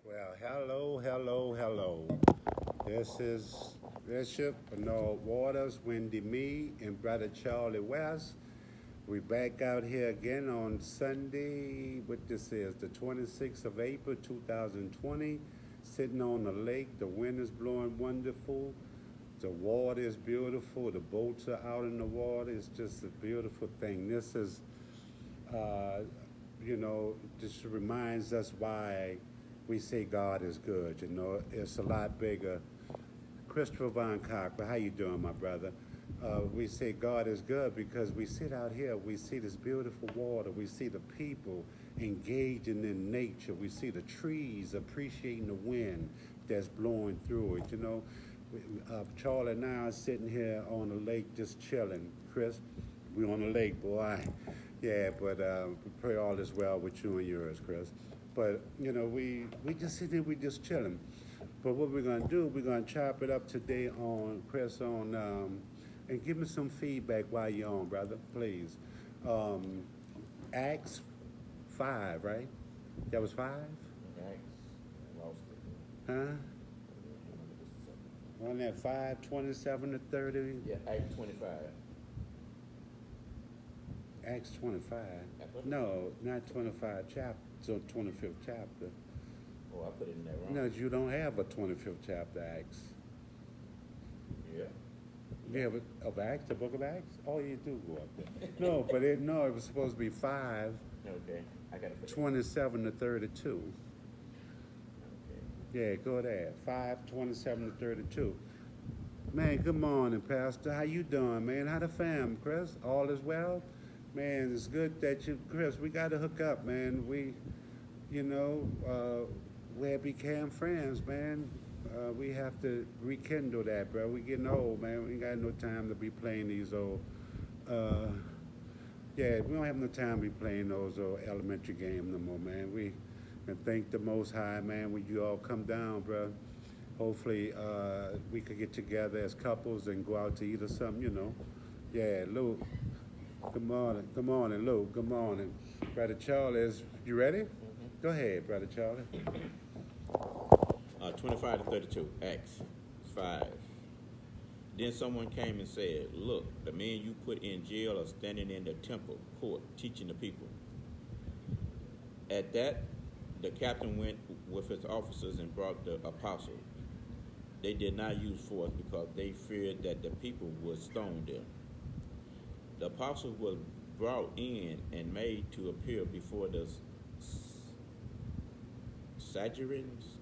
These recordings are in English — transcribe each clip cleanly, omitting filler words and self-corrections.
Well, hello, hello, hello. This is Bishop Bernard Waters, Wendy Me, and Brother Charlie West. We back out here again on Sunday. What this is, the 26th of April, 2020. Sitting on the lake. The wind is blowing wonderful. The water is beautiful. The boats are out in the water. It's just a beautiful thing. This is uh, just reminds us why we say God is good. It's a lot bigger. Christopher Von Cocker, how you doing, my brother? We say God is good because we sit out here, we see this beautiful water, we see the people engaging in nature, we see the trees appreciating the wind that's blowing through it. Charlie and I are sitting here on the lake just chilling. Chris, we on the lake, boy. Yeah, but we pray all is well with you and yours, Chris. But we just sit here, we just chilling. But what we're gonna do, we're gonna chop it up today on Chris and give me some feedback while you're on, brother, please. Um, Acts 5, right? That was 5, Acts, I lost it. huh? Let On that 5, 27 to 30, Yeah, Acts 25. Acts 25. I put it- No, not 25 chapter, so 25th chapter. Oh, I put it in there wrong. No, you don't have a 25th chapter, Acts. Yeah. You have of Acts, the book of Acts? Oh, you do go up there. No, but it was supposed to be 5, Okay, I gotta put it. 27 to 32. Okay. Yeah, go there. 5, 27 to 32. Man, good morning, Pastor. How you doing, man? How the fam, Chris? All is well? Man, it's good that you, Chris, we got to hook up, man. We have become friends, man. We have to rekindle that, bro. We getting old, man. We ain't got no time to be playing these old, yeah, we don't have no time to be playing those old elementary games no more, man. And thank the Most High, man, when you all come down, bro. Hopefully, we could get together as couples and go out to eat or something. Yeah, Luke. Good morning. Good morning, Luke. Good morning. Brother Charlie, you ready? Go ahead, Brother Charlie. 25 to 32, Acts 5. Then someone came and said, "Look, the men you put in jail are standing in the temple court teaching the people." At that, the captain went with his officers and brought the apostles. They did not use force because they feared that the people would stone them. The apostles were brought in and made to appear before the Sadducees,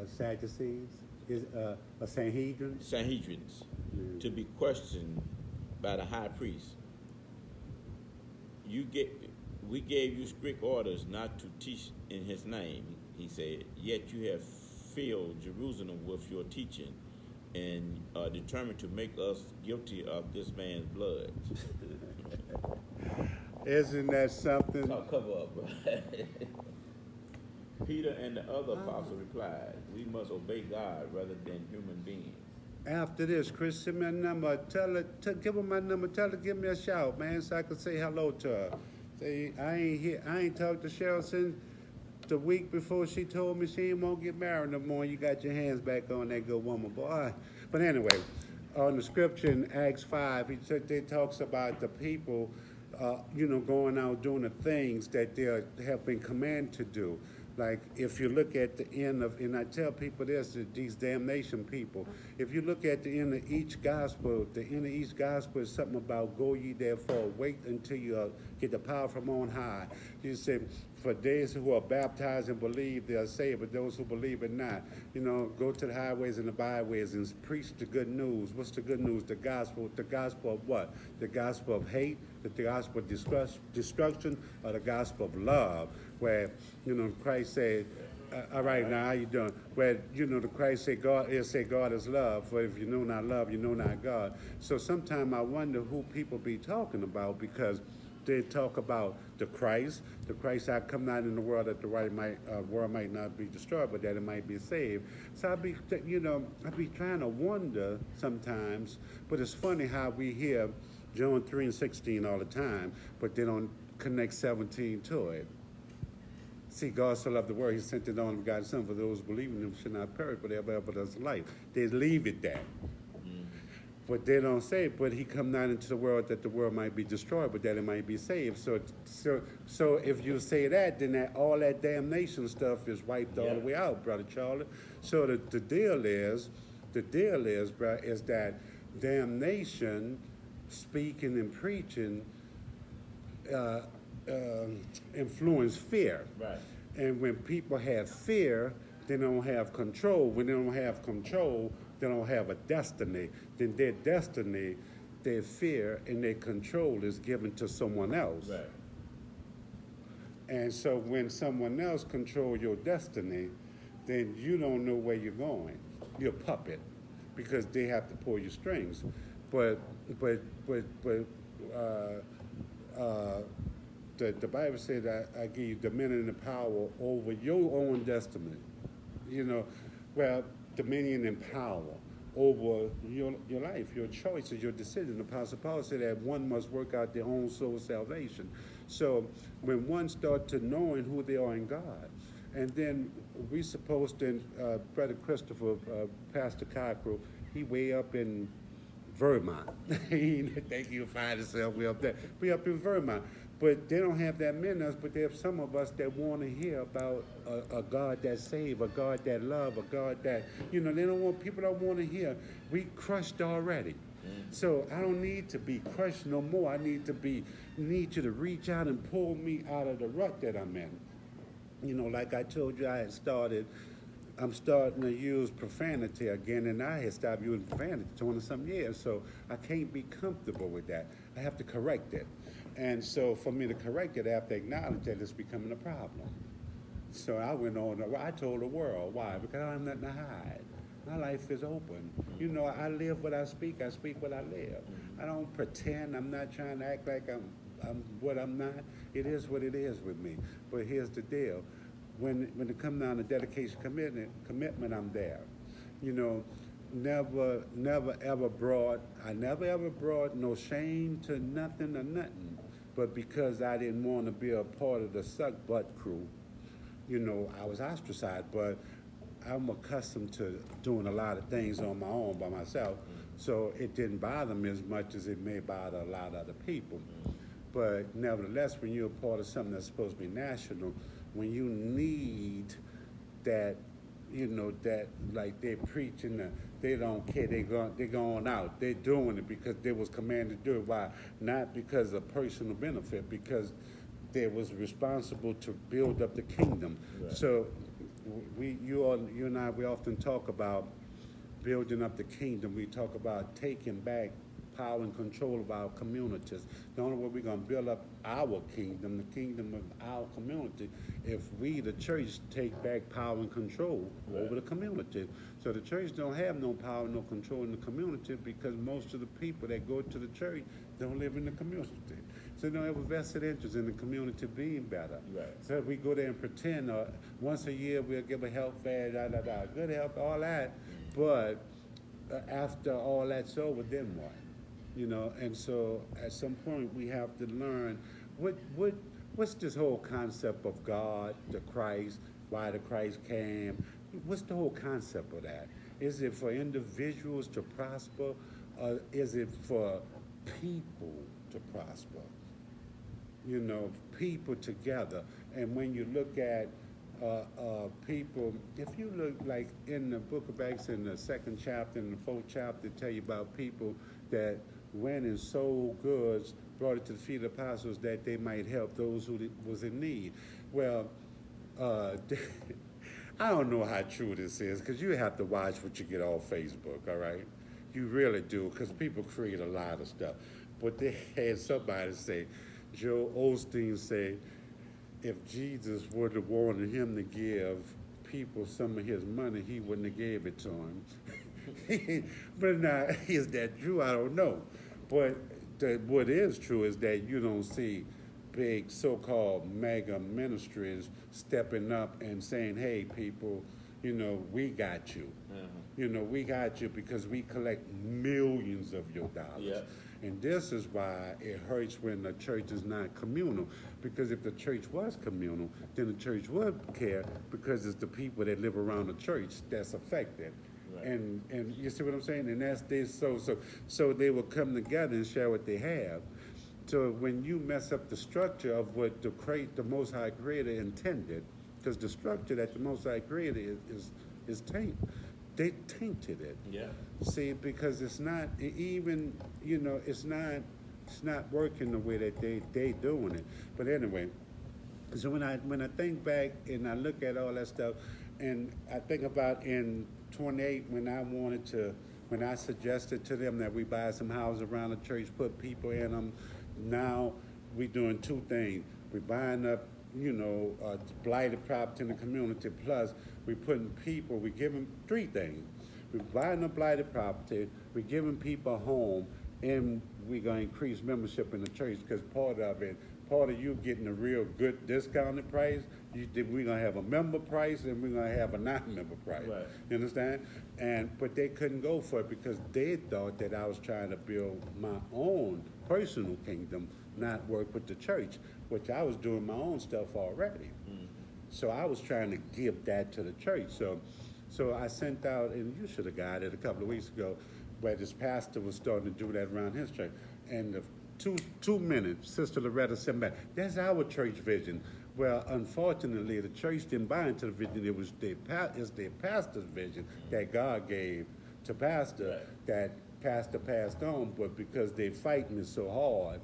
Sadducees, is a Sanhedrin. to be questioned by the high priest. We gave you strict orders not to teach in his name, he said, yet you have filled Jerusalem with your teaching and are determined to make us guilty of this man's blood. Isn't that something? I'll cover up, bro. Peter and the other apostles replied, "We must obey God rather than human beings." After this, Chris, send me a number. Give her my number. Tell her to give me a shout, man, so I can say hello to her. Say I ain't here. I ain't talked to Cheryl since the week before she told me she ain't won't get married no more. You got your hands back on that good woman, boy. But anyway, on the scripture in Acts 5, it talks about the people, going out doing the things that they have been commanded to do. Like if you look at the end of, and I tell people this, these damnation people, if you look at the end of each gospel, the end of each gospel is something about go ye therefore, wait until you get the power from on high. You say, for those who are baptized and believe, they are saved, but those who believe it not, go to the highways and the byways and preach the good news. What's the good news? The gospel of what? The gospel of hate, the gospel of destruction, or the gospel of love, where, Christ said, all right, now how you doing? Where, the Christ said God is love, for if you know not love, you know not God. So sometimes I wonder who people be talking about, because they talk about the Christ that come out in the world that the world might not be destroyed, but that it might be saved. So I be trying to wonder sometimes, but it's funny how we hear John 3 and 16 all the time, but they don't connect 17 to it. See, God so loved the world, he sent his only begotten Son for those who believe in him should not perish, but have everlasting life. They leave it there. But they don't say, but he come not into the world that the world might be destroyed, but that it might be saved. So if you say that, then all that damnation stuff is wiped all the way out, Brother Charlie. So the deal is, bro, is that damnation, speaking and preaching, influence fear. Right. And when people have fear, they don't have control. When they don't have control, they don't have a destiny. Then their destiny, their fear, and their control is given to someone else. Right. And so when someone else controls your destiny, then you don't know where you're going. You're a puppet because they have to pull your strings. But the Bible said that I give you dominion and power over your own destiny. You know, well, dominion and power over your life, your choices, your decisions. The Apostle Paul said that one must work out their own soul salvation. So when one starts to knowing who they are in God, and then we supposed to, Brother Christopher, Pastor Cockrell, he way up in Vermont. He didn't think he'll find himself way up there. We up in Vermont. But they don't have that many of us, but there's some of us that want to hear about a God that save, a God that love, a God that, you know, people don't want to hear. We crushed already. So I don't need to be crushed no more. I need you to reach out and pull me out of the rut that I'm in. You know, like I told you, I'm starting to use profanity again, and I had stopped using profanity 20-some years, so I can't be comfortable with that. I have to correct it. And so for me to correct it, I have to acknowledge that it's becoming a problem. So I went on, I told the world, why? Because I have nothing to hide. My life is open. You know, I live what I speak what I live. I don't pretend, I'm not trying to act like I'm what I'm not. It is what it is with me. But here's the deal. When it comes down to dedication, commitment, I'm there. You know, never ever brought no shame to nothing or nothing. But because I didn't want to be a part of the suck butt crew, you know, I was ostracized. But I'm accustomed to doing a lot of things on my own by myself, so it didn't bother me as much as it may bother a lot of other people. But nevertheless, when you're a part of something that's supposed to be national, when you need that, you know, that like they're preaching, they don't care, they're going out, they're doing it because they was commanded to do it. Why? Not because of personal benefit, because they was responsible to build up the kingdom. Right. So you and I, we often talk about building up the kingdom. We talk about taking back power and control of our communities. The only way we're going to build up our kingdom, the kingdom of our community, if we, the church, take back power and control over the community. So the church don't have no power, no control in the community because most of the people that go to the church don't live in the community. So they don't have a vested interest in the community being better. Right. So if we go there and pretend once a year we'll give a health fair, good health, all that, but after all that's over, then what? You know, and so at some point we have to learn what's this whole concept of God, the Christ, why the Christ came. What's the whole concept of that? Is it for individuals to prosper, or is it for people to prosper? You know, people together. And when you look at people, if you look like in the book of Acts in the 2nd chapter and the 4th chapter, tell you about people that went and sold goods, brought it to the feet of the apostles that they might help those who was in need. Well, I don't know how true this is because you have to watch what you get off Facebook, all right? You really do, because people create a lot of stuff. But they had somebody say, Joe Osteen say, if Jesus would have wanted him to give people some of his money, he wouldn't have gave it to him. But now, is that true? I don't know. But what is true is that you don't see big so-called mega ministries stepping up and saying, hey, people, you know, we got you. Uh-huh. You know, we got you because we collect millions of your dollars. Yeah. And this is why it hurts when the church is not communal. Because if the church was communal, then the church would care because it's the people that live around the church that's affected. Right. And you see what I'm saying? And that's this so they will come together and share what they have. So when you mess up the structure of what the Most High Creator intended, because the structure that the Most High Creator is tainted. They tainted it. Yeah. See, because it's not even, you know, it's not working the way that they doing it. But anyway, so when I think back and I look at all that stuff, and I think about in 28 when I suggested to them that we buy some houses around the church, put people in them. Now we doing two things. We buying up, you know, blighted property in the community. Plus, we giving three things. We're buying up blighted property, we're giving people a home, and we're going to increase membership in the church because part of you getting a real good discounted price, we're going to have a member price and we're going to have a non-member price. Right. You understand? But they couldn't go for it because they thought that I was trying to build my own personal kingdom, not work with the church, which I was doing my own stuff already. Mm-hmm. So I was trying to give that to the church. So I sent out, and you should have got it a couple of weeks ago, where this pastor was starting to do that around his church. And the 2 minutes, Sister Loretta sent back, that's our church vision. Well, unfortunately, the church didn't buy into the vision. It's their pastor's vision that God gave to pastor, right. that pastor passed on, but because they fighting it so hard,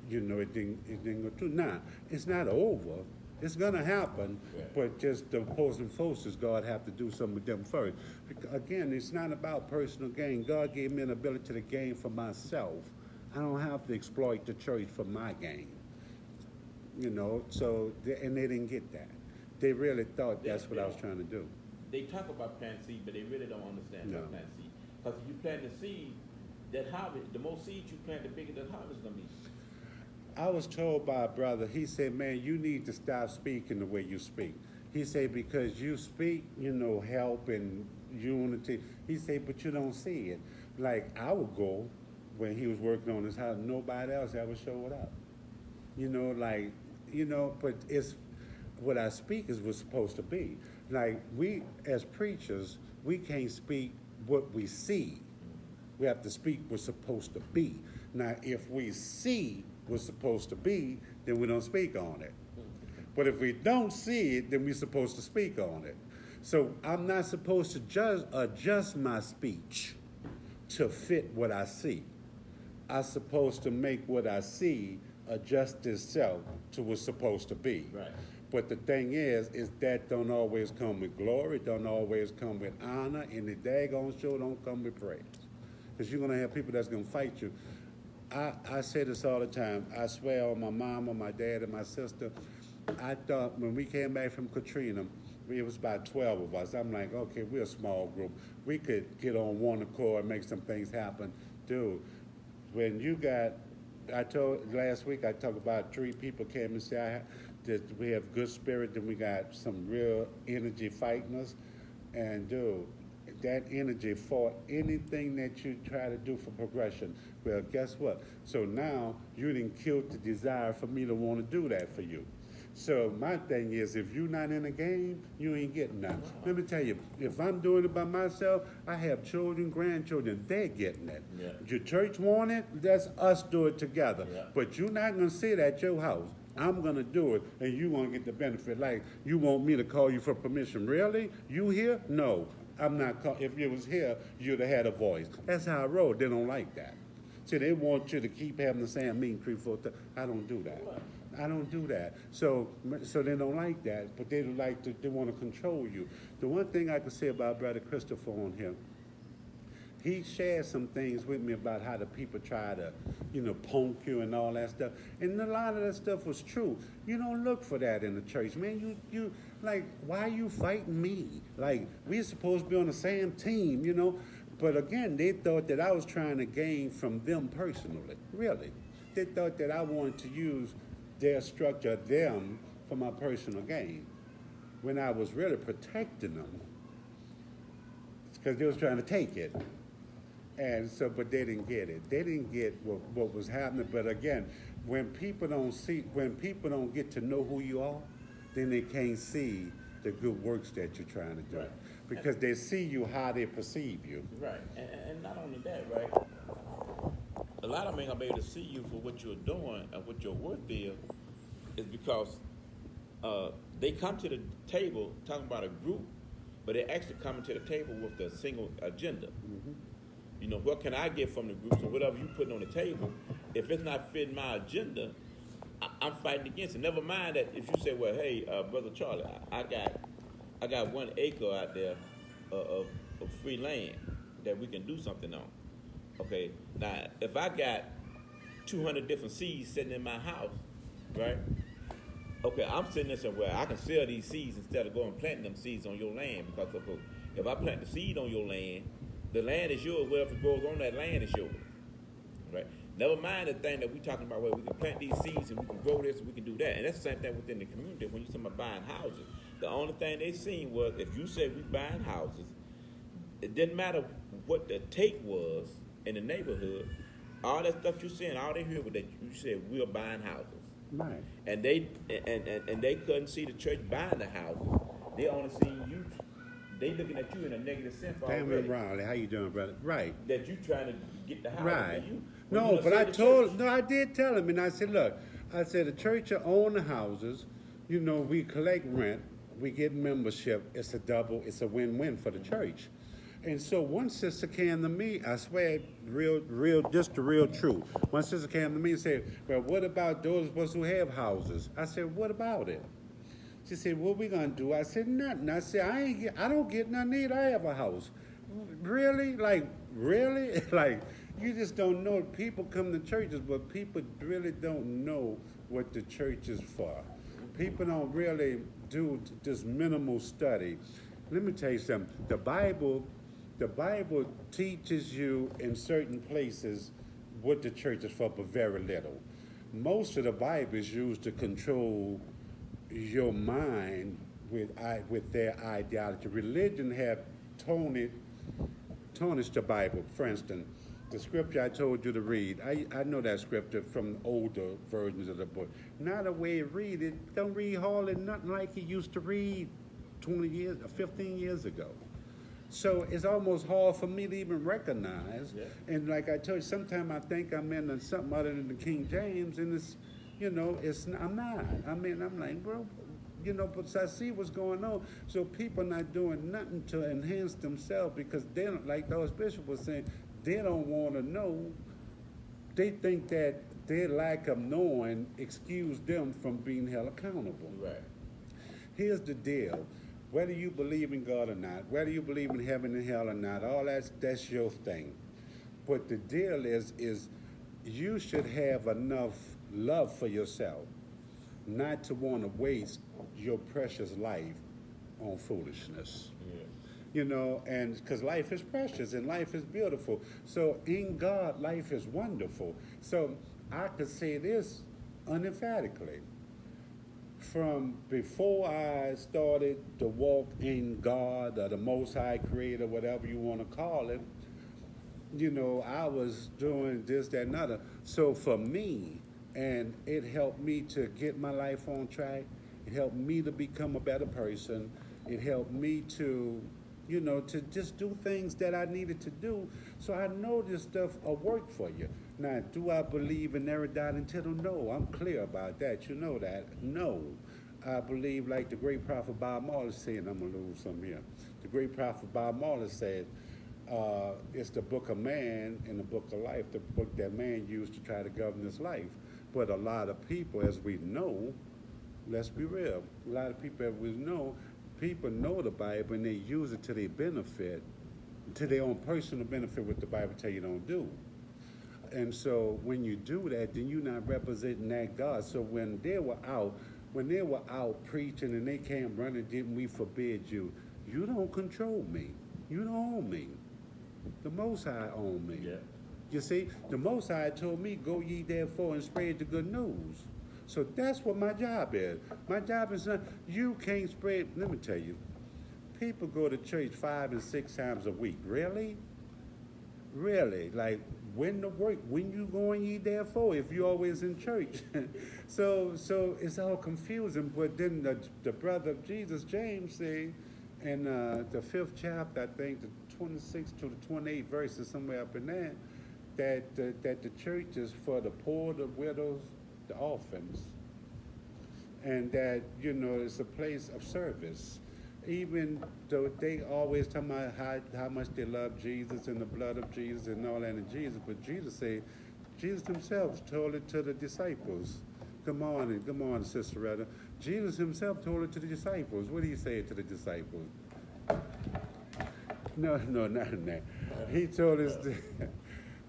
you know, it didn't go through. Now, it's not over. It's gonna happen, right. But just the opposing forces, God have to do something with them first. Because, again, it's not about personal gain. God gave me an ability to gain for myself. I don't have to exploit the church for my gain. You know, and they didn't get that. They really thought that's what I was trying to do. They talk about plant seed, but they really don't understand No. about plant seed. Because if you plant the seed, that harvest, the more seeds you plant, the bigger the harvest is gonna be. I was told by a brother, he said, man, you need to stop speaking the way you speak. He said, because you speak, you know, help and unity. He said, but you don't see it. Like our goal, when he was working on his house, nobody else ever showed up. You know, like, you know, but it's what I speak is what's supposed to be. Like we, as preachers, we can't speak what we see. We have to speak what's supposed to be. Now, if we see what's supposed to be, then we don't speak on it. But if we don't see it, then we're supposed to speak on it. So I'm not supposed to adjust my speech to fit what I see. I'm supposed to make what I see adjust itself to what's supposed to be. Right. But the thing is that don't always come with glory, don't always come with honor, and the daggone show don't come with praise. Because you're going to have people that's going to fight you. I say this all the time. I swear on my mama, my dad, and my sister, I thought when we came back from Katrina, it was about 12 of us. I'm like, okay, we're a small group. We could get on one accord and make some things happen. Dude, when you got, last week I talked about 3 people came and said that we have good spirit, and we got some real energy fighting us. And dude, that energy fought anything that you try to do for progression. Well, guess what? So now you didn't kill the desire for me to want to do that for you. So my thing is, if you're not in the game, you ain't getting nothing. Let me tell you, if I'm doing it by myself, I have children, grandchildren, they're getting it. Yeah. Your church want it, that's us do it together. Yeah. But you're not going to sit at your house. I'm going to do it, and you're going to get the benefit. Like, you want me to call you for permission. Really? You here? No. I'm not. If you was here, you'd have had a voice. That's how I roll. They don't like that. See, they want you to keep having the same meeting 3, 4 times. I don't do that. I don't do that. So they don't like that, but they want to control you. The one thing I can say about Brother Christopher on here, he shared some things with me about how the people try to, you know, punk you and all that stuff. And a lot of that stuff was true. You don't look for that in the church, man. You like, why are you fighting me? Like, we're supposed to be on the same team, you know? But again, they thought that I was trying to gain from them personally, really. They thought that I wanted to use their structure, them, for my personal gain, when I was really protecting them because they was trying to take it. And so, but they didn't get it. They didn't get what was happening. But again, when people don't get to know who you are, then they can't see the good works that you're trying to do. Right. Because they see you how they perceive you. Right, and not only that, right? A lot of them ain't gonna be able to see you for what you're doing and what your worth is because they come to the table talking about a group, but they're actually coming to the table with a single agenda. Mm-hmm. You know, what can I get from the group? So whatever you putting on the table, if it's not fitting my agenda, I'm fighting against it. Never mind that if you say, well, hey, Brother Charlie, I got 1 acre out there of free land that we can do something on. Okay, now if I got 200 different seeds sitting in my house, right? Okay, I'm sitting there saying, well, I can sell these seeds instead of going and planting them seeds on your land because if I plant the seed on your land, the land is yours. Whatever grows on that land is yours, right? Never mind the thing that we're talking about where we can plant these seeds and we can grow this and we can do that. And that's the same thing within the community. When you're talking about buying houses, the only thing they seen was if you said we buying houses, it didn't matter what the take was in the neighborhood. All that stuff you saying, all they heard was that you said we're buying houses. Right. And they couldn't see the church buying the houses. They only seen you. They looking at you in a negative sense already. Pamela Rowley, how you doing, brother? Right. That you trying to get the house. Right. You, No, but I did tell him, and I said, look, I said the church will own the houses. You know, we collect rent, we get membership. It's a win-win for the church. And so one sister came to me, I swear, just the real truth. One sister came to me and said, well, what about those of us who have houses? I said, what about it? She said, what we gonna do? I said, nothing. I said, I don't get nothing either. I have a house. Really? Like, really? Like, you just don't know. People come to churches, but people really don't know what the church is for. People don't really do this minimal study. Let me tell you something. The Bible teaches you in certain places what the church is for, but very little. Most of the Bible is used to control your mind with their ideology. Religion have tarnished the Bible. For instance, the scripture I told you to read, I know that scripture from older versions of the book. Now the way it read, it don't read hardly nothing like it used to read 20 years, 15 years ago. So it's almost hard for me to even recognize. Yeah. And like I told you, sometimes I think I'm in something other than the King James, and it's, you know, I'm not. I mean, I'm like, bro, you know, but I see what's going on. So people not doing nothing to enhance themselves because they don't, like the Archbishop was saying, they don't want to know. They think that their lack of knowing excuse them from being held accountable. Right. Here's the deal. Whether you believe in God or not, whether you believe in heaven and hell or not, all that's your thing. But the deal is you should have enough love for yourself not to want to waste your precious life on foolishness. Yeah. You know, and because life is precious and life is beautiful. So in God, life is wonderful. So I could say this unemphatically. From before I started to walk in God or the Most High Creator, whatever you want to call it, you know, I was doing this, that, and other. So for me, and it helped me to get my life on track. It helped me to become a better person. It helped me to, you know, to just do things that I needed to do. So I know this stuff will work for you. Now, do I believe in Aristotle? No, I'm clear about that. You know that. No. I believe, like the great prophet Bob Marley said, and I'm going to lose some here. The great prophet Bob Marley said, it's the book of man and the book of life, the book that man used to try to govern his life. But a lot of people, as we know, let's be real, a lot of people, as we know, people know the Bible and they use it to their benefit, to their own personal benefit, what the Bible tell you don't do. And so when you do that, then you're not representing that God. So when they were out preaching and they came running, didn't we forbid you? You don't control me. You don't own me. The Most High own me. Yeah. You see, the Most High told me, go ye therefore and spread the good news. So that's what my job is. My job is not, you can't spread, let me tell you, People go to church 5 and 6 times a week. Really? Really? Like, when to work? When you going ye there for? If you always in church, so it's all confusing. But then the brother of Jesus, James, say in the 5th chapter, I think the 26th to the 28th verses, somewhere up in there, that the church is for the poor, the widows, the orphans, and that it's a place of service. Even though they always talk about how much they love Jesus and the blood of Jesus and all that in Jesus, but Jesus himself told it to the disciples. Good morning, Sister Retta. Jesus himself told it to the disciples. What did he say to the disciples? No, not in that. He told us,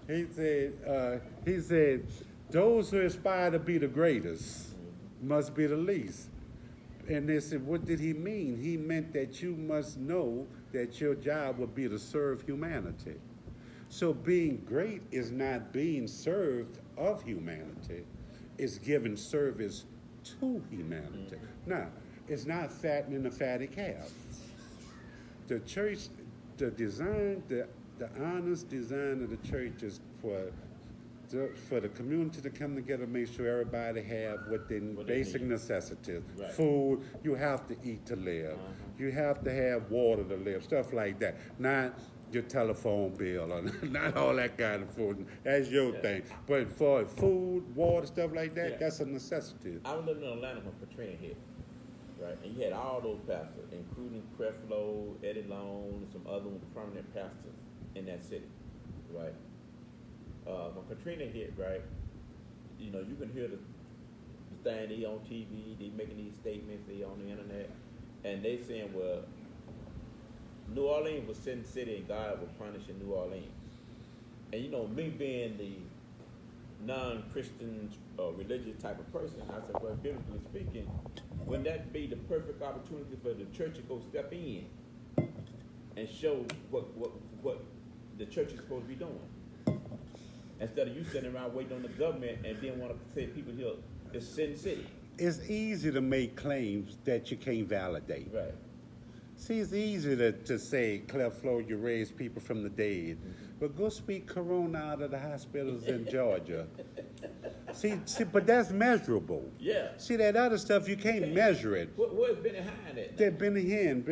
he said, those who aspire to be the greatest must be the least. And they said, what did he mean? He meant that you must know that your job would be to serve humanity. So being great is not being served of humanity. It's giving service to humanity. Now, it's not fattening the fatty calf. The church, the honest design of the church is for the community to come together, make sure everybody have what they basic necessities. Right. Food, you have to eat to live. You have to have water to live, stuff like that. Not your telephone bill or not all that kind of food. That's your thing. But for food, water, stuff like that, that's a necessity. I was living in Atlanta when Katrina hit, right? And you had all those pastors, including Creflo, Eddie Long, and some other prominent pastors in that city, right? When Katrina hit, right, you can hear the thing, they on TV, they making these statements, they on the internet, and they saying, well, New Orleans was sin city and God was punishing New Orleans. And me being the non-Christian religious type of person, I said, well, biblically speaking, wouldn't that be the perfect opportunity for the church to go step in and show what the church is supposed to be doing? Instead of you sitting around waiting on the government and then want to say people here, it's Sin City. It's easy to make claims that you can't validate. Right. See, it's easy to say, Creflo, you raised people from the dead. But go speak Corona out of the hospitals in Georgia. See, but that's measurable. Yeah. See, that other stuff, you can't measure it. Where's Benny Hinn at? That Benny Hinn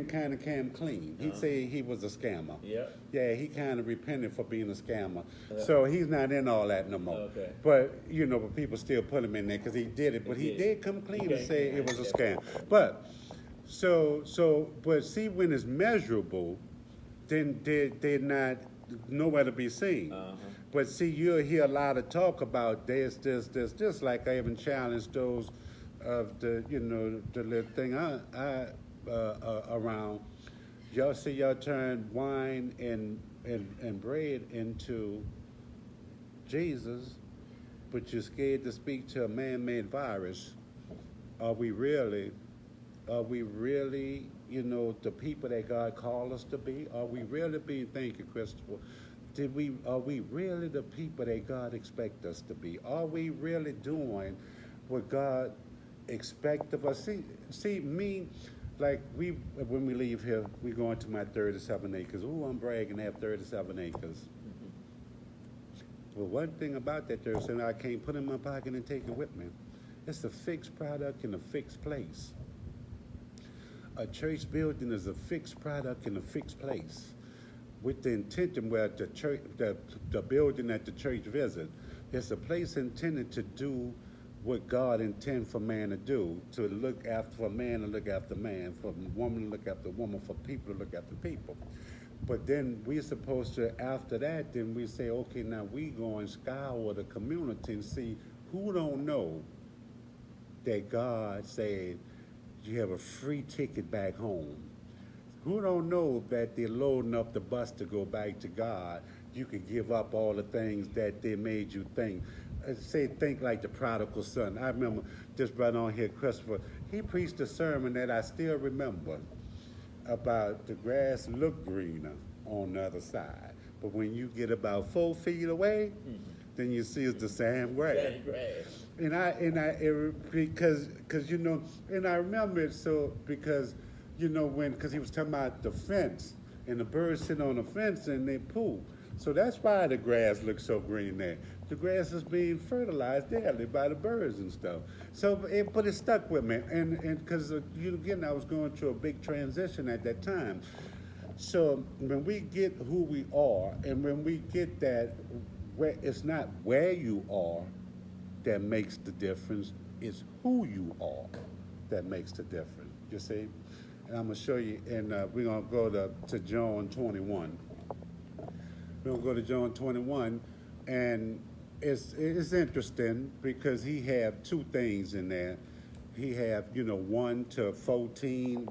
kind of came clean. He'd say he was a scammer. Yeah. Yeah, he kind of repented for being a scammer. So he's not in all that no more. Okay. But, but people still put him in there because he did it. But he did come clean and say it was a scam. But, but see, when it's measurable, then they're not nowhere to be seen. But see, you'll hear a lot of talk about this, like I even challenged those of the little thing I around. Y'all see y'all turn wine and bread into Jesus, but you're scared to speak to a man-made virus. Are we really, the people that God called us to be? Are we really being, thank you, Christopher, are we really the people that God expects us to be? Are we really doing what God expects of us? See, me, like when we leave here, we go into my 37 acres. Ooh, I'm bragging to have 37 acres. Well, one thing about that 37, I can't put in my pocket and take it with me. It's a fixed product in a fixed place. A church building is a fixed product in a fixed place, with the intention where the church, the building that the church visit, it's a place intended to do what God intends for man to do, to look after, for man to look after man, for woman to look after woman, for people to look after people. But then we're supposed to, after that, then we say, okay, now we go and scour the community and see who don't know that God said you have a free ticket back home. Who don't know that they're loading up the bus to go back to God? You could give up all the things that they made you think. Think like the prodigal son. I remember this brother on here, Christopher, he preached a sermon that I still remember about the grass look greener on the other side. But when you get about 4 feet away, then you see it's the same grass. And I because and I remember it so because you know, because he was talking about the fence, and the birds sit on the fence and they poo. So that's why the grass looks so green there. The grass is being fertilized daily by the birds and stuff. So, but it stuck with me, and because again, I was going through a big transition at that time. So when we get who we are, and when we get that, where it's not where you are that makes the difference, it's who you are that makes the difference. You see, and I'm gonna show you, and we're gonna go to John 21. We're gonna go to John 21, and it's interesting because he have two things in there. He have 1 to 14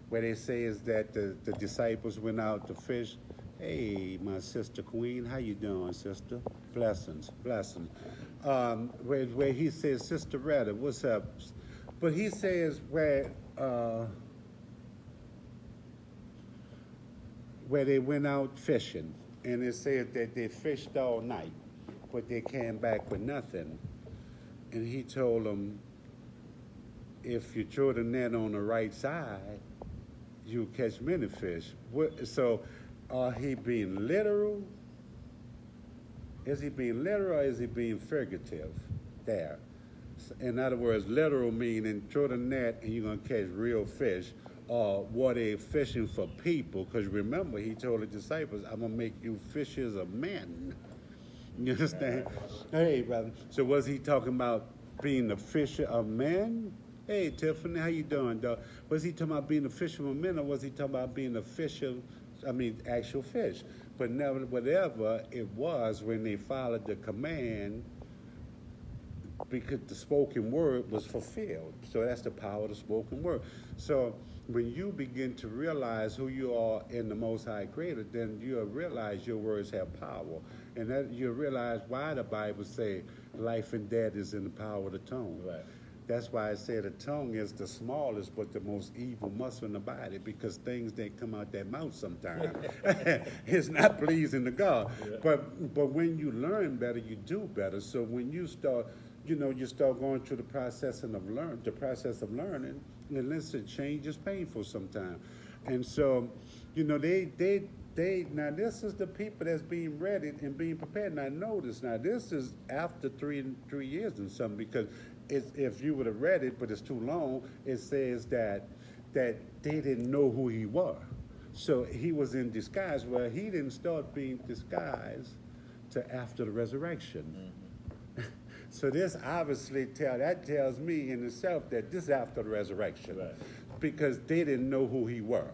where they say is that the disciples went out to fish. Hey, my sister Queen, how you doing, sister? Blessings, blessings. Where he says, Sister Retta, what's up? But he says where they went out fishing, and it said that they fished all night, but they came back with nothing. And he told them, if you throw the net on the right side, you'll catch many fish. So are he being literal? Is he being literal or is he being figurative there? In other words, literal meaning throw the net and you're going to catch real fish. Or were they fishing for people? Because remember, he told the disciples, I'm going to make you fishers of men. You understand? Hey, brother. So was he talking about being a fisher of men? Hey, Tiffany, how you doing, dog? Was he talking about being a fisher of men, or was he talking about being a fisher, actual fish? But never, whatever it was, when they followed the command, because the spoken word was fulfilled. So that's the power of the spoken word. So when you begin to realize who you are in the Most High Creator, then you'll realize your words have power. And that you'll realize why the Bible say life and death is in the power of the tongue. Right. That's why I say the tongue is the smallest but the most evil muscle in the body, because things that come out that mouth sometimes it's not pleasing to God. Yeah. But when you learn better, you do better. So when you start, you start going through the process of learning, and listen, change is painful sometimes. And so, now this is the people that's being ready and being prepared. Now notice, this is after three years and something, because if you would have read it, but it's too long, it says that they didn't know who he was. So he was in disguise. Well, he didn't start being disguised till after the resurrection. Mm-hmm. So this obviously tells me in itself that this is after the resurrection. Right. Because they didn't know who he was.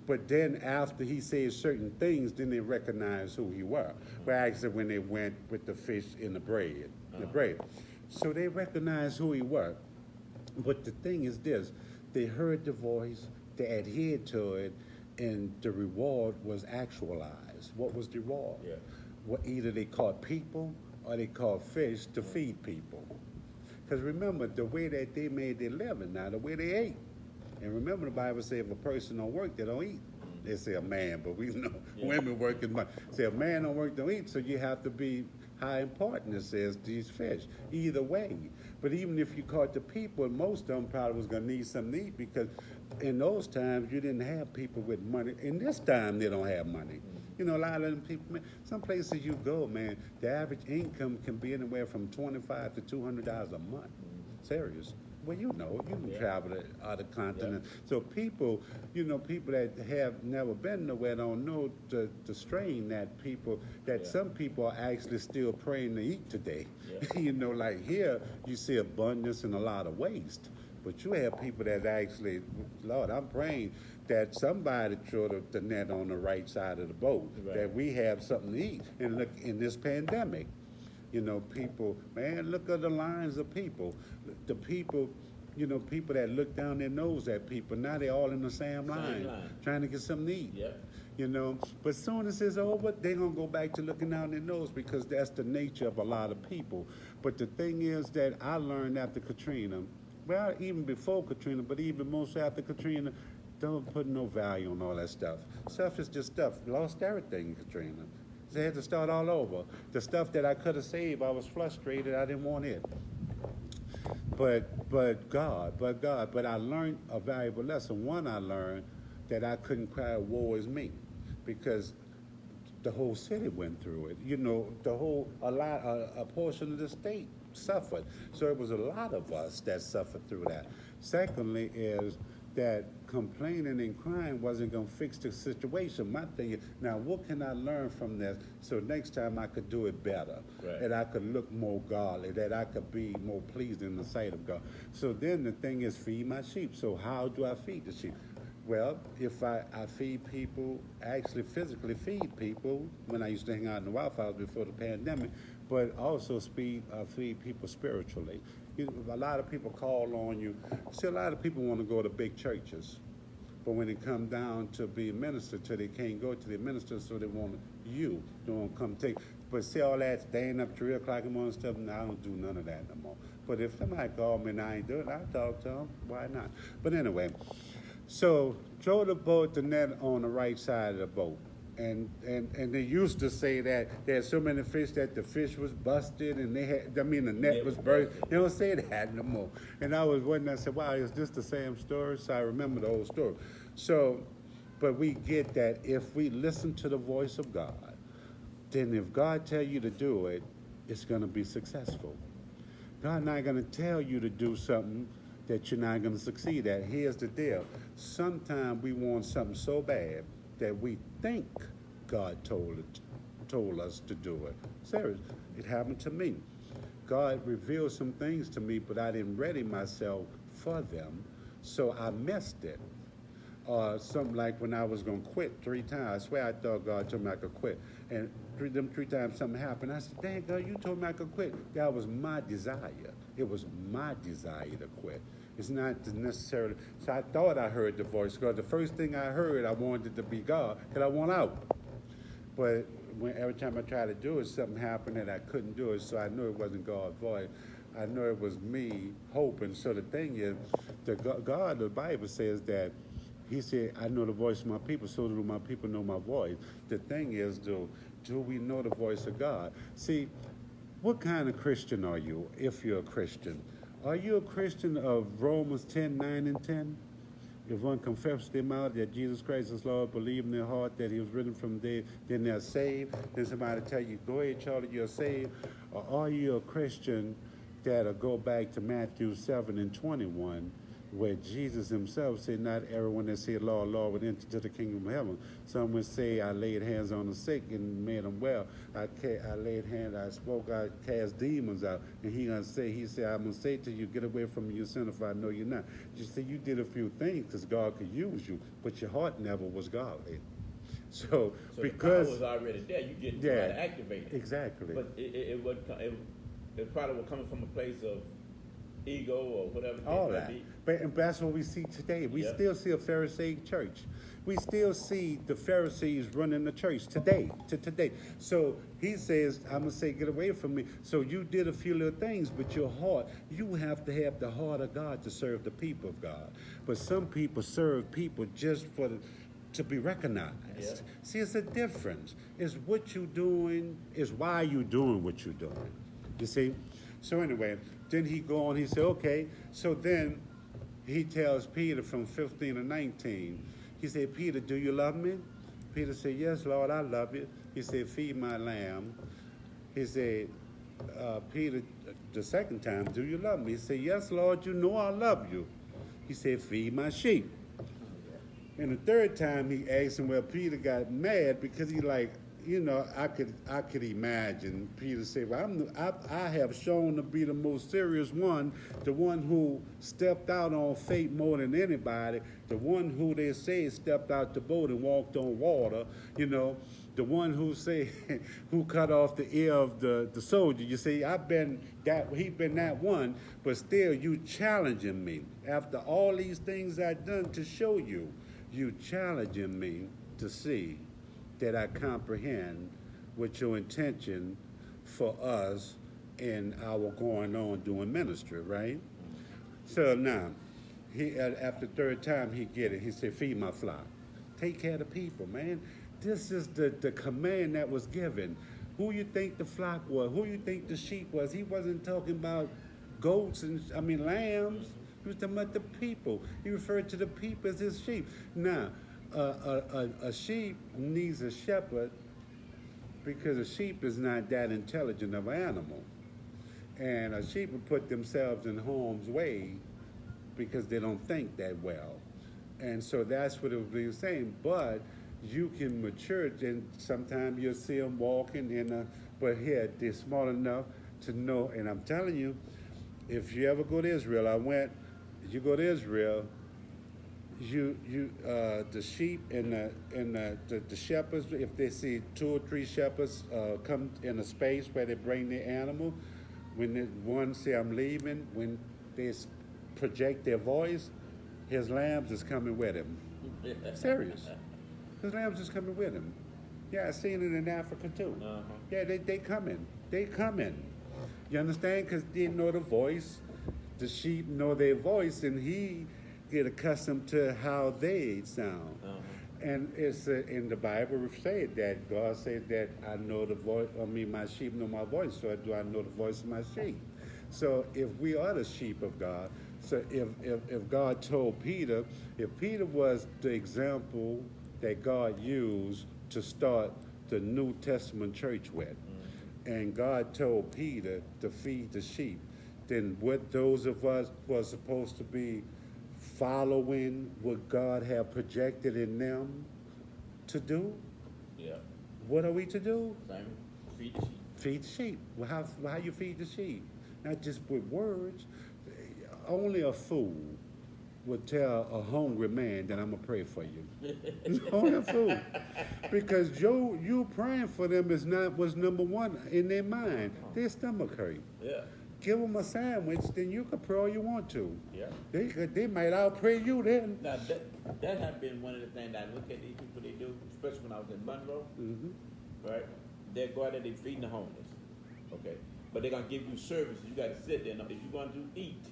But then after he said certain things, then they recognized who he was. Well, actually, when they went with the fish in the bread, So they recognized who he was. But the thing is this, they heard the voice, they adhered to it, and the reward was actualized. What was the reward? Yeah. Either they caught people or they caught fish to feed people. Because remember, the way that they made their living, now the way they ate. And remember, the Bible says if a person don't work, they don't eat. They say a man, but we know women working. Say a man don't work, don't eat. So you have to be high important, it says, these fish. Either way. But even if you caught the people, most of them probably was going to need something to eat, because in those times, you didn't have people with money. In this time, they don't have money. A lot of them people, man, some places you go, man, the average income can be anywhere from $25 to $200 a month. Serious. Well, you can travel to other continents. Yeah. So people that have never been nowhere don't know the strain that some people are actually still praying to eat today. Yeah. Like here, you see abundance and a lot of waste. But you have people that actually, Lord, I'm praying that somebody throw the net on the right side of the boat, that we have something to eat. And look, in this pandemic, people, man, look at the lines of people. The people, people that look down their nose at people, now they're all in the same line, trying to get something to eat. Yeah. But soon as it's over, they're going to go back to looking down their nose, because that's the nature of a lot of people. But the thing is that I learned after Katrina, well, even before Katrina, but even most after Katrina, don't put no value on all that stuff. Stuff is just stuff. Lost everything, Katrina. So I had to start all over. The stuff that I could have saved, I was frustrated. I didn't want it. But I learned a valuable lesson. One, I learned that I couldn't cry, "Woe is me," because the whole city went through it. You know, a portion of the state suffered. So it was a lot of us that suffered through that. Secondly, is that complaining and crying wasn't going to fix the situation. My thing is, now what can I learn from this so next time I could do it better, Right. that I could look more godly, that I could be more pleased in the sight of God. So then the thing is, feed my sheep. So how do I feed the sheep? Well, if I feed people, actually physically feed people, when I used to hang out in the Waffle House before the pandemic, but also feed people spiritually. A lot of people call on you. See, a lot of people want to go to big churches, but when it comes down to be a minister to, they can't go to the minister, so they want you. They want to come take. But see, all that staying up 3 o'clock in the morning stuff, now I don't do none of that no more. But if somebody call me and I ain't doing it, I'll talk to them. Why not? But anyway, so throw the net on the right side of the boat. And they used to say that there's so many fish that the fish was busted and the net was burst. They don't say that no more. And I was wondering, I said, wow, is this the same story? So I remember the whole story. So, but we get that if we listen to the voice of God, then if God tell you to do it, it's going to be successful. God not going to tell you to do something that you're not going to succeed at. Here's the deal. Sometimes we want something so bad that we think God told us to do it. Serious. It happened to me. God revealed some things to me, but I didn't ready myself for them, so I missed it. Something like when I was going to quit 3 times. I swear I thought God told me I could quit. And three times something happened. I said, dang, God, you told me I could quit. That was my desire. It was my desire to quit. It's not necessarily. So I thought I heard the voice. Because the first thing I heard, I wanted it to be God, because I want out. But every time I tried to do it, something happened and I couldn't do it. So I knew it wasn't God's voice. I knew it was me hoping. So the thing is, God, the Bible says that He said, I know the voice of my people, so do my people know my voice. The thing is, do we know the voice of God? See, what kind of Christian are you, if you're a Christian? Are you a Christian of Romans 10, 9 and 10? If one confesses their mouth that Jesus Christ is Lord, believe in their heart that He was risen from the dead, then they're saved. Then somebody tell you, go ahead, Charlie, you're saved. Or are you a Christian that'll go back to Matthew 7 and 21, where Jesus Himself said, not everyone that said, Lord, Lord, would enter to the kingdom of heaven. Some would say, I laid hands on the sick and made them well. I laid hands, I spoke, I cast demons out. And He said, I'm going to say to you, get away from me, you sinner, for I know you're not. You see, you did a few things because God could use you, but your heart never was godly. So because the power was already there, you didn't try to activate it. Exactly. But it probably was coming from a place of ego or whatever. All that. But that's what we see today. We still see a Pharisaic church. We still see the Pharisees running the church today, to today. So He says, I'm going to say, get away from me. So you did a few little things, but your heart, you have to have the heart of God to serve the people of God. But some people serve people just to be recognized. Yeah. See, it's a difference. It's what you're doing, is why you're doing what you're doing. You see? So anyway, then he go on, he said, okay. So then he tells Peter from 15 to 19, he said, Peter, do you love me? Peter said, yes, Lord, I love you. He said, feed my lamb. He said, Peter, the second time, do you love me? He said, yes, Lord, you know I love you. He said, feed my sheep. And the third time he asked him, well, Peter got mad because he like, you know, I could imagine Peter say, well, I have shown to be the most serious one, the one who stepped out on faith more than anybody, the one who they say stepped out the boat and walked on water, you know, the one who who cut off the ear of the soldier. You see, he been that one, but still you challenging me. After all these things I've done to show you, you challenging me to see that I comprehend what your intention for us in our going on doing ministry, right? So now, after the third time he get it, he said, feed my flock. Take care of the people, man. This is the command that was given. Who you think the flock was? Who you think the sheep was? He wasn't talking about goats and lambs. He was talking about the people. He referred to the people as his sheep. Now, a sheep needs a shepherd because a sheep is not that intelligent of an animal. And a sheep would put themselves in harm's way because they don't think that well. And so that's what it was saying. But you can mature, and sometimes you'll see them walking but here, they're small enough to know. And I'm telling you, if you ever go to Israel, you go to Israel, the sheep and the shepherds, if they see 2 or 3 shepherds come in a space where they bring their animal, when one say I'm leaving, when they project their voice, his lambs is coming with him. Serious. His lambs is coming with him. Yeah, I seen it in Africa too. Uh-huh. Yeah, they coming. They coming. You understand? Because they know the voice. The sheep know their voice, and he get accustomed to how they sound. Uh-huh. And it's in the Bible said that God said that I know the voice. My sheep know my voice, so do I know the voice of my sheep. So if we are the sheep of God, so if God told Peter, if Peter was the example that God used to start the New Testament church with, and God told Peter to feed the sheep, then what those of us who are supposed to be following what God have projected in them to do, Yeah. what are we to do? Same. Feed the sheep. Feed the sheep. Well, how you feed the sheep? Not just with words. Only a fool would tell a hungry man that I'm gonna pray for you. Only a fool, because you praying for them was number one in their mind. Their stomach hurt. Yeah. Give them a sandwich, then you can pray all you want to. Yeah. They might out pray you then. Now that has been one of the things I look at these people they do, especially when I was in Monroe. Mm-hmm. Right? They go out there, they feeding the homeless. Okay. But they're gonna give you service. You gotta sit there. Now, if you're gonna eat,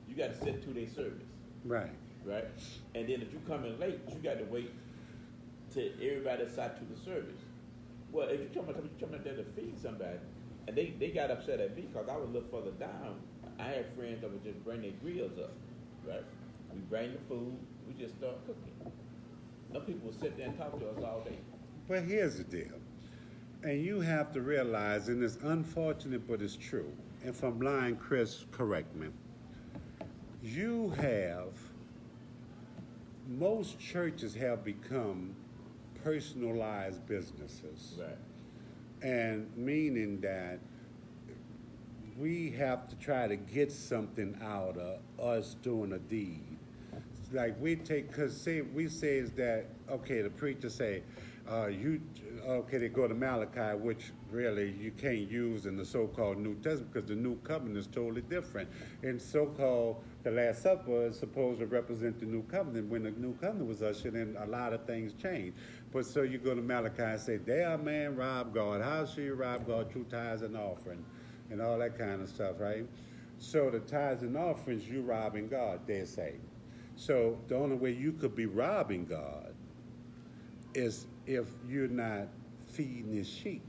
you gotta sit to their service. Right. Right? And then if you come in late, you got to wait till everybody sat to the service. Well, if you're talking about there to feed somebody, and they got upset at me because I was a little further down. I had friends that would just bring their grills up, right? We bring the food, we just start cooking. Some people would sit there and talk to us all day. But here's the deal. And you have to realize, and it's unfortunate, but it's true. And if I'm lying, Chris, correct me. Most churches have become personalized businesses. Right. And meaning that we have to try to get something out of us doing a deed. Like because we say is that, okay, the preacher say, they go to Malachi, which really you can't use in the so-called New Testament because the New Covenant is totally different. And so-called the Last Supper is supposed to represent the New Covenant. When the New Covenant was ushered in, a lot of things changed. But so you go to Malachi and say, there man robbed God. How should you rob God? Through tithes and offering and all that kind of stuff, right? So the tithes and offerings, you robbing God, they say. So the only way you could be robbing God is if you're not feeding his sheep.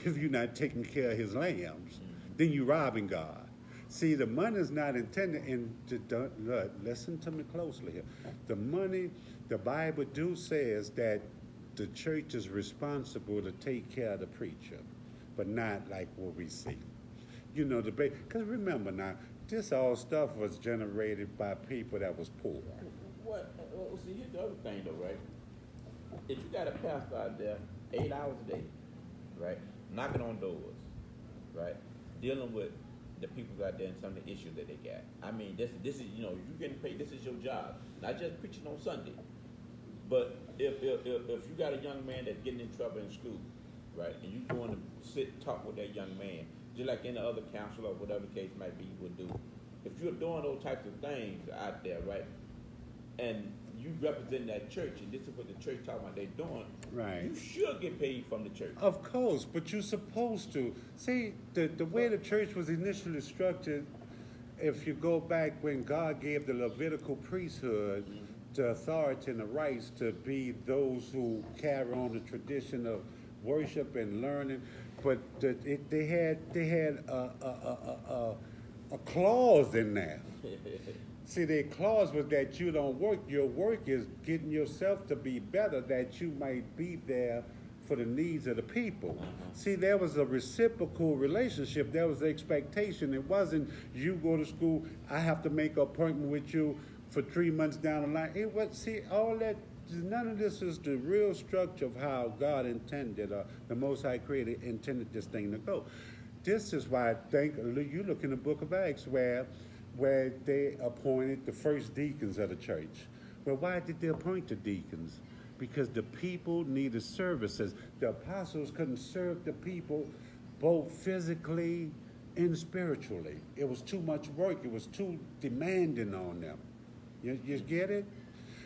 If you're not taking care of his lambs, then you're robbing God. See, the money is not intended, and look, listen to me closely here. The money, the Bible says that the church is responsible to take care of the preacher, but not like what we see. You know, because remember now, this all stuff was generated by people that was poor. Well, see, here's the other thing though, right? If you got a pastor out there 8 hours a day, right, knocking on doors, right, dealing with the people out there and some of the issues that they got. I mean, this is you getting paid. This is your job, not just preaching on Sunday. But if you got a young man that's getting in trouble in school, right, and you going to sit and talk with that young man, just like any other counselor or whatever the case might be would do. If you're doing those types of things out there, right, and you represent that church, and this is what the church talking about they're doing, right, you should get paid from the church. Of course, but you're supposed to. See, the way the church was initially structured, if you go back when God gave the Levitical priesthood the authority and the rights to be those who carry on the tradition of worship and learning, but they had a clause in there. See, the clause was that you don't work. Your work is getting yourself to be better, that you might be there for the needs of the people. See, there was a reciprocal relationship. There was an expectation. It wasn't you go to school, I have to make an appointment with you for 3 months down the line. It was, see, all that, none of this is the real structure of how God intended, the Most High Creator intended this thing to go. This is why I think, you look in the book of Acts where they appointed the first deacons of the church. Well, why did they appoint the deacons? Because the people needed services. The apostles couldn't serve the people both physically and spiritually. It was too much work. It was too demanding on them. You get it?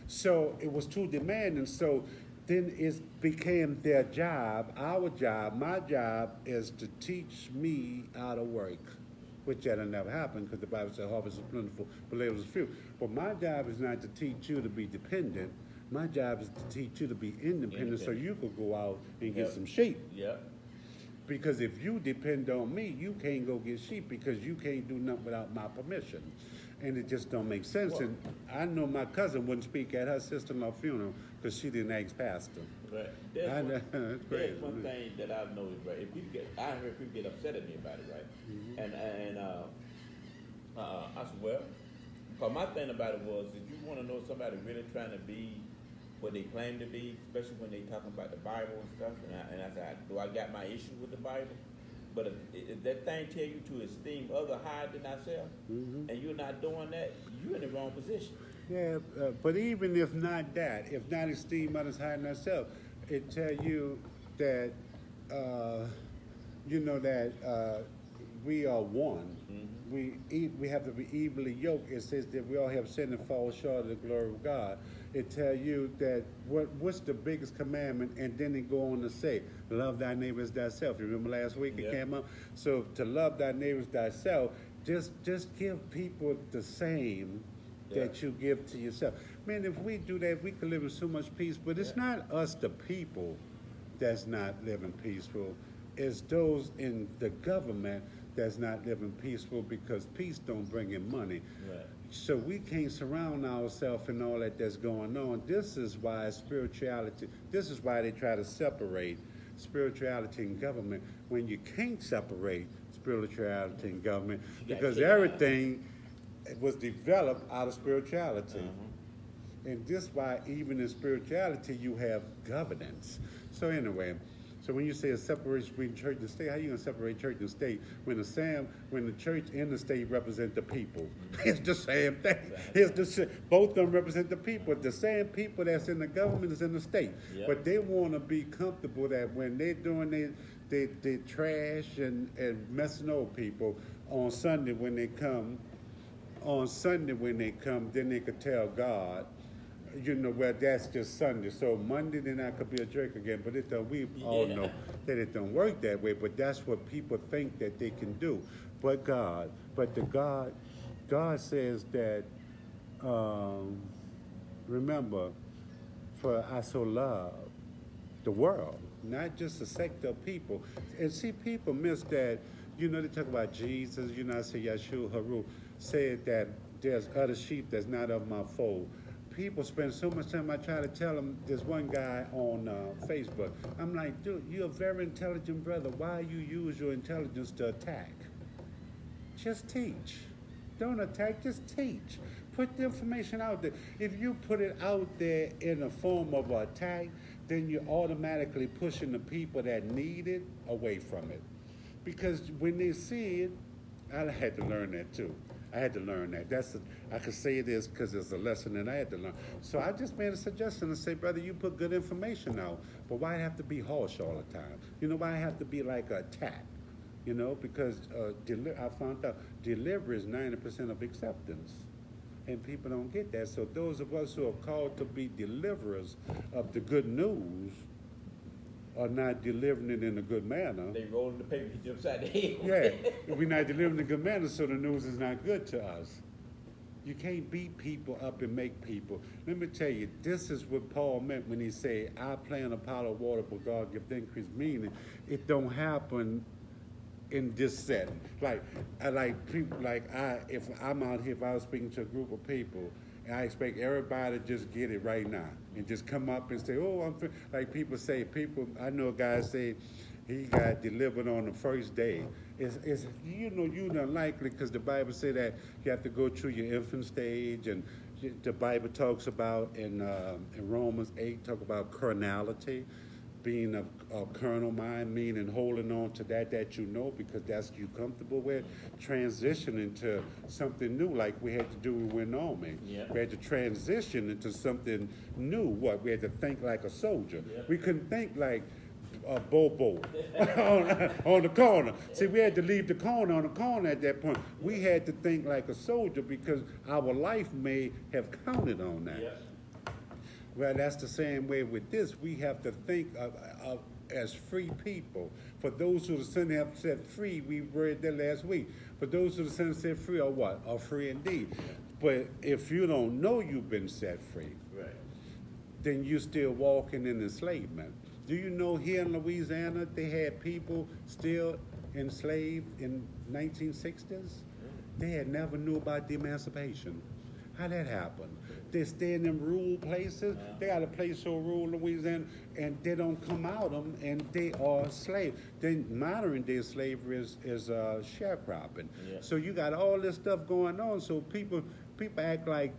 So it was too demanding. So then it became their job, our job, my job is to teach me how to work, which that'll never happen because the Bible says harvest is plentiful, but laborers few. But my job is not to teach you to be dependent. My job is to teach you to be independent so you could go out and get some sheep. Yep. Because if you depend on me, you can't go get sheep because you can't do nothing without my permission. And it just don't make sense. Well, and I know my cousin wouldn't speak at her sister-in-law funeral because she didn't ask pastor. Right. That's crazy. There's one thing that I've noticed, right? If people I heard people get upset at me about it, right? And I said, well, because my thing about it was, if you want to know somebody really trying to be what they claim to be, especially when they talking about the Bible and stuff, and I said, do I got my issue with the Bible? But if that thing tell you to esteem other higher than thyself, and you're not doing that, you're in the wrong position. Yeah, but even if not that, if not esteem others higher than ourselves, it tell you that, that we are one. We have to be evenly yoked. It says that we all have sinned and fall short of the glory of God. It tell you that what's the biggest commandment, and then it go on to say, love thy neighbor as thyself. You remember last week it came up? So to love thy neighbor as thyself, just give people the same that you give to yourself. Man, if we do that, we could live in so much peace. But it's not us, the people, that's not living peaceful. It's those in the government that's not living peaceful because peace don't bring in money. Right. So we can't surround ourselves in all that's going on. This is why spirituality, this is why they try to separate spirituality and government when you can't separate spirituality and government because everything was developed out of spirituality. And this is why even in spirituality you have governance. So anyway, so when you say a separation between church and state, how are you going to separate church and state when the church and the state represent the people? It's the same thing. Both of them represent the people. The same people that's in the government is in the state. Yep. But they want to be comfortable that when they're doing they trash and messing over people on Sunday when they come, then they could tell God, well, that's just Sunday. So Monday, then I could be a jerk again. But we all know that it don't work that way. But that's what people think that they can do. But God says that, remember, for I so love the world, not just a sect of people. And see, people miss that. They talk about Jesus. I say Yeshua Haru said that there's other sheep that's not of my fold. People spend so much time. I try to tell them. There's one guy on Facebook. I'm like, dude, you're a very intelligent brother. Why you use your intelligence to attack? Just teach. Don't attack. Just teach. Put the information out there. If you put it out there in a form of an attack, then you're automatically pushing the people that need it away from it. Because when they see it, I had to learn that too. I had to learn that. I could say this because it's a lesson that I had to learn. So I just made a suggestion and say, brother, you put good information out, but why have to be harsh all the time? Why have to be like an attack? Because I found out delivery is 90% of acceptance. And people don't get that. So those of us who are called to be deliverers of the good news are not delivering it in a good manner. They rolling the paper upside the head. Yeah, we're not delivering it in a good manner, so the news is not good to us. You can't beat people up and make people. Let me tell you, this is what Paul meant when he said, I plant a pile of water, but God give the increase. Meaning, it don't happen in this setting. Like people, if I'm out here, if I was speaking to a group of people, and I expect everybody to just get it right now and just come up and say, oh, like people say, I know a guy say he got delivered on the first day. It's you unlikely because the Bible say that you have to go through your infant stage, and the Bible talks about in Romans 8 talk about carnality, being a carnal mind, meaning holding on to that you know because that's you comfortable with, transitioning to something new like we had to do when we were in the army. Yeah. We had to transition into something new. We had to think like a soldier. Yeah. We couldn't think like Bobo on the corner. See, we had to leave the corner on the corner at that point. We had to think like a soldier because our life may have counted on that. Yeah. Well, that's the same way with this. We have to think of as free people. For those who the Son have set free, we read that last week. For those who the Son set free are what? Are free indeed. But if you don't know you've been set free, Right. then you're still walking in enslavement. Do you know here in Louisiana they had people still enslaved in 1960s? They had never knew about the emancipation. How that happened? They stay in them rural places. They got a place so rural Louisiana, and they don't come out them, and they are slaves. Then modern day slavery is sharecropping. Yeah. So you got all this stuff going on. So people act like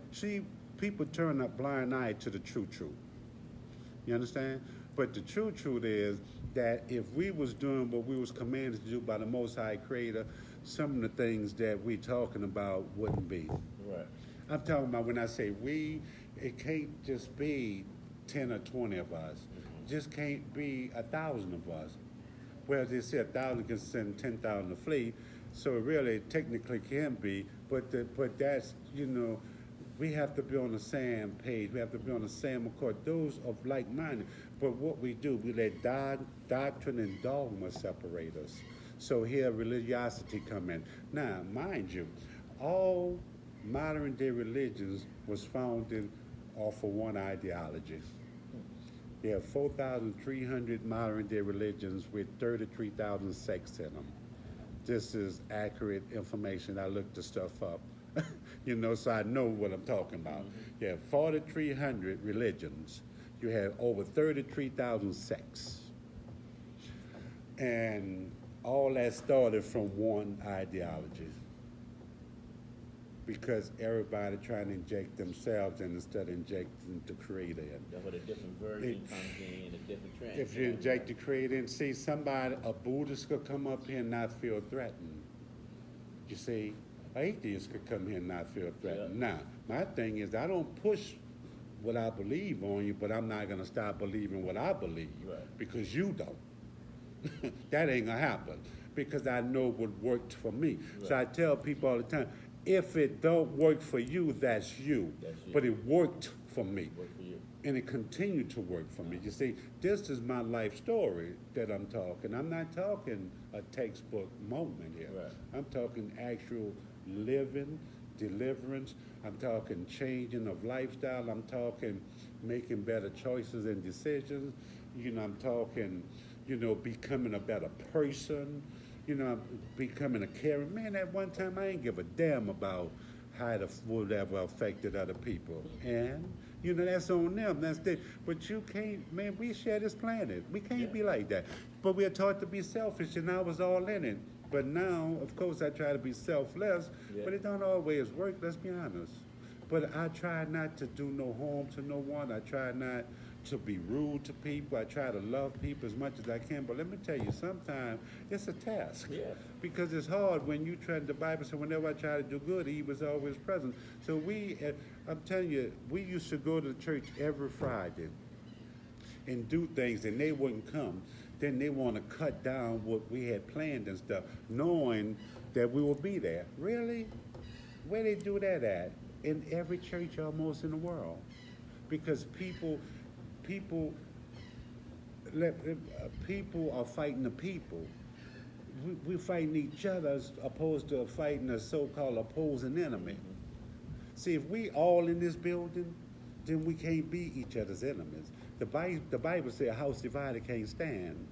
people turn a blind eye to the truth. You understand? But the true truth is that if we was doing what we was commanded to do by the Most High Creator, some of the things that we talking about wouldn't be. Right. I'm talking about when I say we, it can't just be 10 or 20 of us. Just can't be 1,000 of us. Well, they say 1,000 can send 10,000 to flee, so it really technically can be, but that's, we have to be on the same page. We have to be on the same accord. Those of like-minded. But what we do, we let doctrine and dogma separate us. So here religiosity come in. Now, mind you, all modern day religions was founded off of one ideology. There are 4,300 modern day religions with 33,000 sects in them. This is accurate information. I looked the stuff up, so I know what I'm talking about. You have 4,300 religions. You have over 33,000 sects. And all that started from one ideology. Because everybody trying to inject themselves in instead of injecting the Creator in. That's where the different version comes in, a different trend. If you inject the Creator in, see a Buddhist could come up here and not feel threatened. You see, an atheist could come here and not feel threatened. Yeah. Now, my thing is I don't push what I believe on you, but I'm not going to stop believing what I believe. Right. Because you don't. That ain't going to happen. Because I know what worked for me. Right. So I tell people all the time, if it don't work for you, that's you. But it worked for me. Work for you. And it continued to work for me. You see, this is my life story that I'm talking. I'm not talking a textbook moment here. Right. I'm talking actual living, deliverance. I'm talking changing of lifestyle. I'm talking making better choices and decisions. I'm talking, becoming a better person. Becoming a caring man. At one time, I ain't give a damn about how the whatever affected other people. And, that's on them. That's it. But you can't, man, we share this planet. We can't be like that. But we're taught to be selfish, and I was all in it. But now, of course, I try to be selfless, but it don't always work, let's be honest. But I try not to do no harm to no one. I try not to be rude to people. I try to love people as much as I can. But let me tell you, sometimes it's a task. Yeah. Because it's hard when you try, the Bible says, whenever I try to do good, evil is always present. So I'm telling you, we used to go to the church every Friday and do things, and they wouldn't come. Then they want to cut down what we had planned and stuff, knowing that we will be there. Really? Where they do that at? In every church almost in the world. Because people are fighting the people. We're fighting each other as opposed to fighting a so-called opposing enemy. See, if we all in this building, then we can't be each other's enemies. The Bible says a house divided can't stand.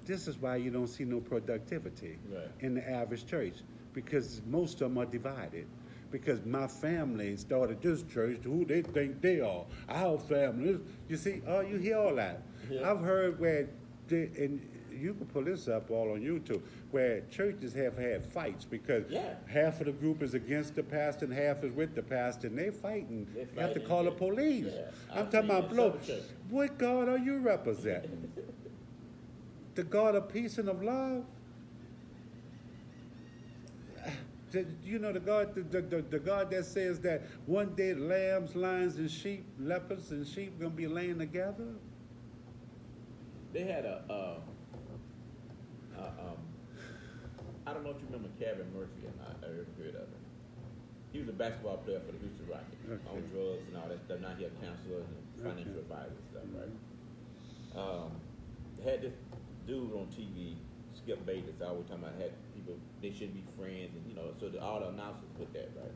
This is why you don't see no productivity Right. in the average church, because most of them are divided. Because my family started this church, who they think they are. Our family, you see, you hear all that. Yeah. I've heard where, and you can pull this up all on YouTube, where churches have had fights because Yeah. half of the group is against the pastor and half is with the pastor, and they fighting. They You have to fighting, call the yeah. police. Yeah. I'm I've talking seen about that blow. several churches. What God are you representing? The God of peace and of love? You know, the God that says that one day lambs, lions, and sheep, leopards and sheep gonna be laying together? They had I don't know if you remember Kevin Murphy or not. I ever heard of him. He was a basketball player for the Houston Rockets, Okay. on drugs and all that stuff. Now he a counselor and financial Okay. advisor and stuff, right? They had this dude on TV, Skip Bayless, always talking about had people, they should be friends, and so all the announcers put that, right?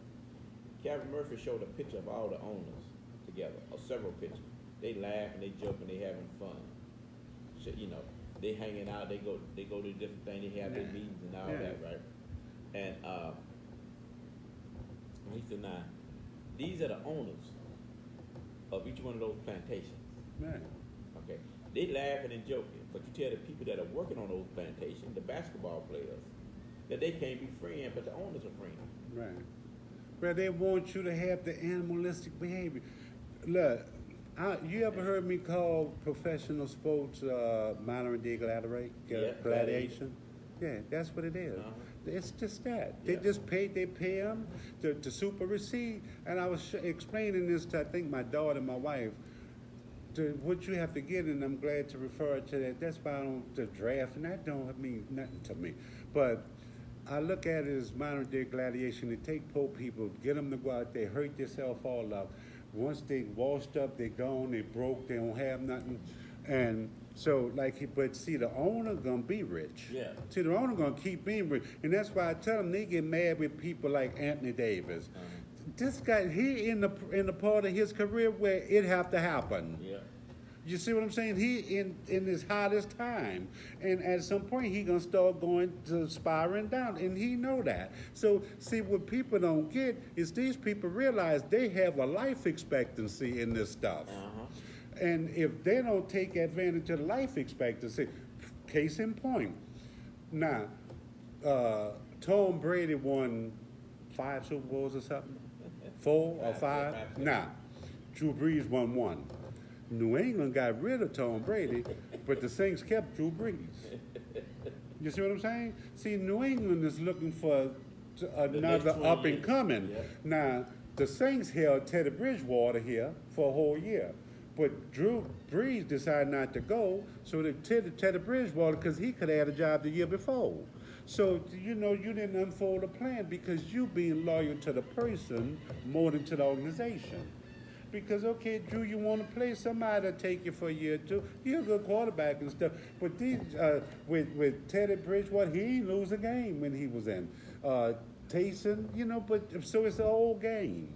Kevin Murphy showed a picture of all the owners together, or several pictures. They laugh and they joke and they having fun. Shit, they hanging out, they go to different things, they have their Yeah. meetings and all Yeah. that, right? And he said, now, these are the owners of each one of those plantations. Right. Okay, they laughing and joking, but you tell the people that are working on those plantations, the basketball players, that they can't be friends, but the owners are friends. Right. Well, they want you to have the animalistic behavior. Look, you ever heard me call professional sports modern day gladiation? Yeah, that's what it is. Uh-huh. It's just that. Yeah. They pay them to super receive. And I was explaining this to, I think, my daughter and my wife, to what you have to get, and I'm glad to refer to that. That's why I don't, the draft, and that don't mean nothing to me. But I look at it as modern day gladiation. They take poor people, get them to go out there, hurt themselves all up. Once they washed up, they gone, they broke, they don't have nothing. And so, but see, the owner gonna be rich. Yeah. See, the owner gonna keep being rich. And that's why I tell them they get mad with people like Anthony Davis. This guy, he in the part of his career where it have to happen. Yeah. You see what I'm saying? He in his hottest time, and at some point he gonna start going to spiraling down, and he know that. So see, what people don't get is these people realize they have a life expectancy in this stuff, and if they don't take advantage of the life expectancy, case in point. Now, Tom Brady won 5 Super Bowls or something, 4 or 5. Five. Now, Drew Brees won 1. New England got rid of Tom Brady, but the Saints kept Drew Brees. You see what I'm saying? See, New England is looking for another 20 up and years. coming. Yeah. Now, the Saints held Teddy Bridgewater here for a whole year, but Drew Brees decided not to go, so they Teddy Bridgewater, because he could have had a job the year before. So, you didn't unfold a plan because you being loyal to the person more than to the organization. Because, okay, Drew, you want to play, somebody will take you for a year or two. You're a good quarterback and stuff. But these, with Teddy Bridgewater, he ain't lose a game when he was in. Taysom, but so it's an old game.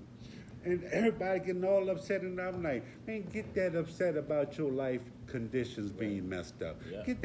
And everybody getting all upset, and I'm like, man, get that upset about your life conditions being messed up. Yeah. Get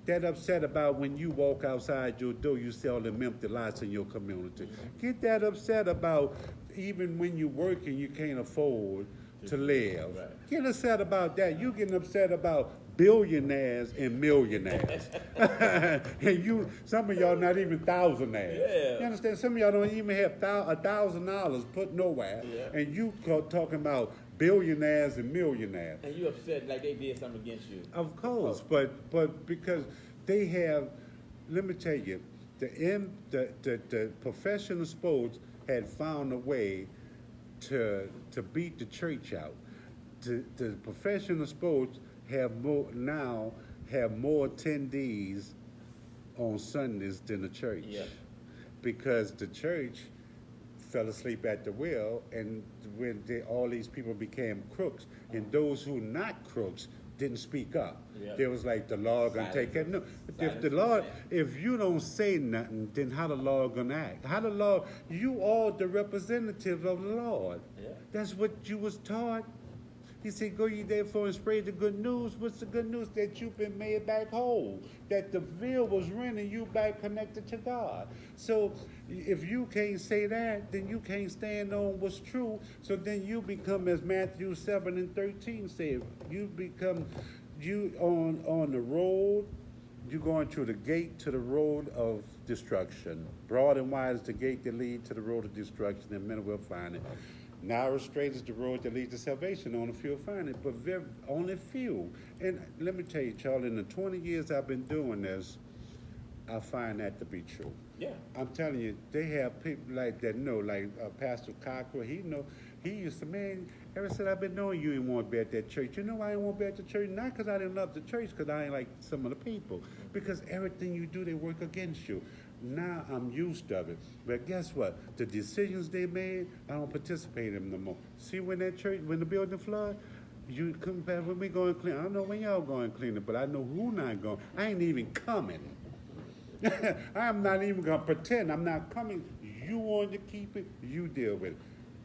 that upset about when you walk outside your door, you sell them empty lots in your community. Mm-hmm. Get that upset about even when you work and you can't afford to live. Right. Get upset about that. You getting upset about billionaires and millionaires. And some of y'all not even thousandaires. Yeah. You understand? Some of y'all don't even have $1,000 put nowhere. Yeah. And you talking about billionaires and millionaires. And you upset like they did something against you. Of course, but because they have, let me tell you, the professional sports had found a way to beat the church out. The professional sports have more attendees on Sundays than the church. Yeah. Because the church fell asleep at the wheel, and when all these people became crooks, and those who not crooks didn't speak up. Yeah. They was like, the law gonna take care. No, if the law, if you don't say nothing, then how the law gonna act? How the law? You are the representative of the Lord. Yeah. That's what you was taught. He said, go ye therefore and spread the good news. What's the good news? That you've been made back whole. That the veil was rent and you back connected to God. So if you can't say that, then you can't stand on what's true. So then you become, as Matthew 7:13 said, you become, you on the road, you're going through the gate to the road of destruction. Broad and wide is the gate that lead to the road of destruction, and many will find it. Narrow, straight is the road that leads to salvation. Only few find it, but only few. And let me tell you, Charlie, in the 20 years I've been doing this, I find that to be true. Yeah. I'm telling you, they have people like that know, like Pastor Cockrell, he used to, man, ever since I've been knowing you ain't want to be at that church. You know why I ain't want to be at the church? Not because I didn't love the church, because I ain't like some of the people. Because everything you do, they work against you. Now I'm used to it. But guess what? The decisions they made, I don't participate in them no more. See when that church, when the building flood, you come back when we go and clean. I don't know when y'all going to clean it, but I know who not going. I ain't even coming. I'm not even going to pretend I'm not coming. You want to keep it, you deal with it.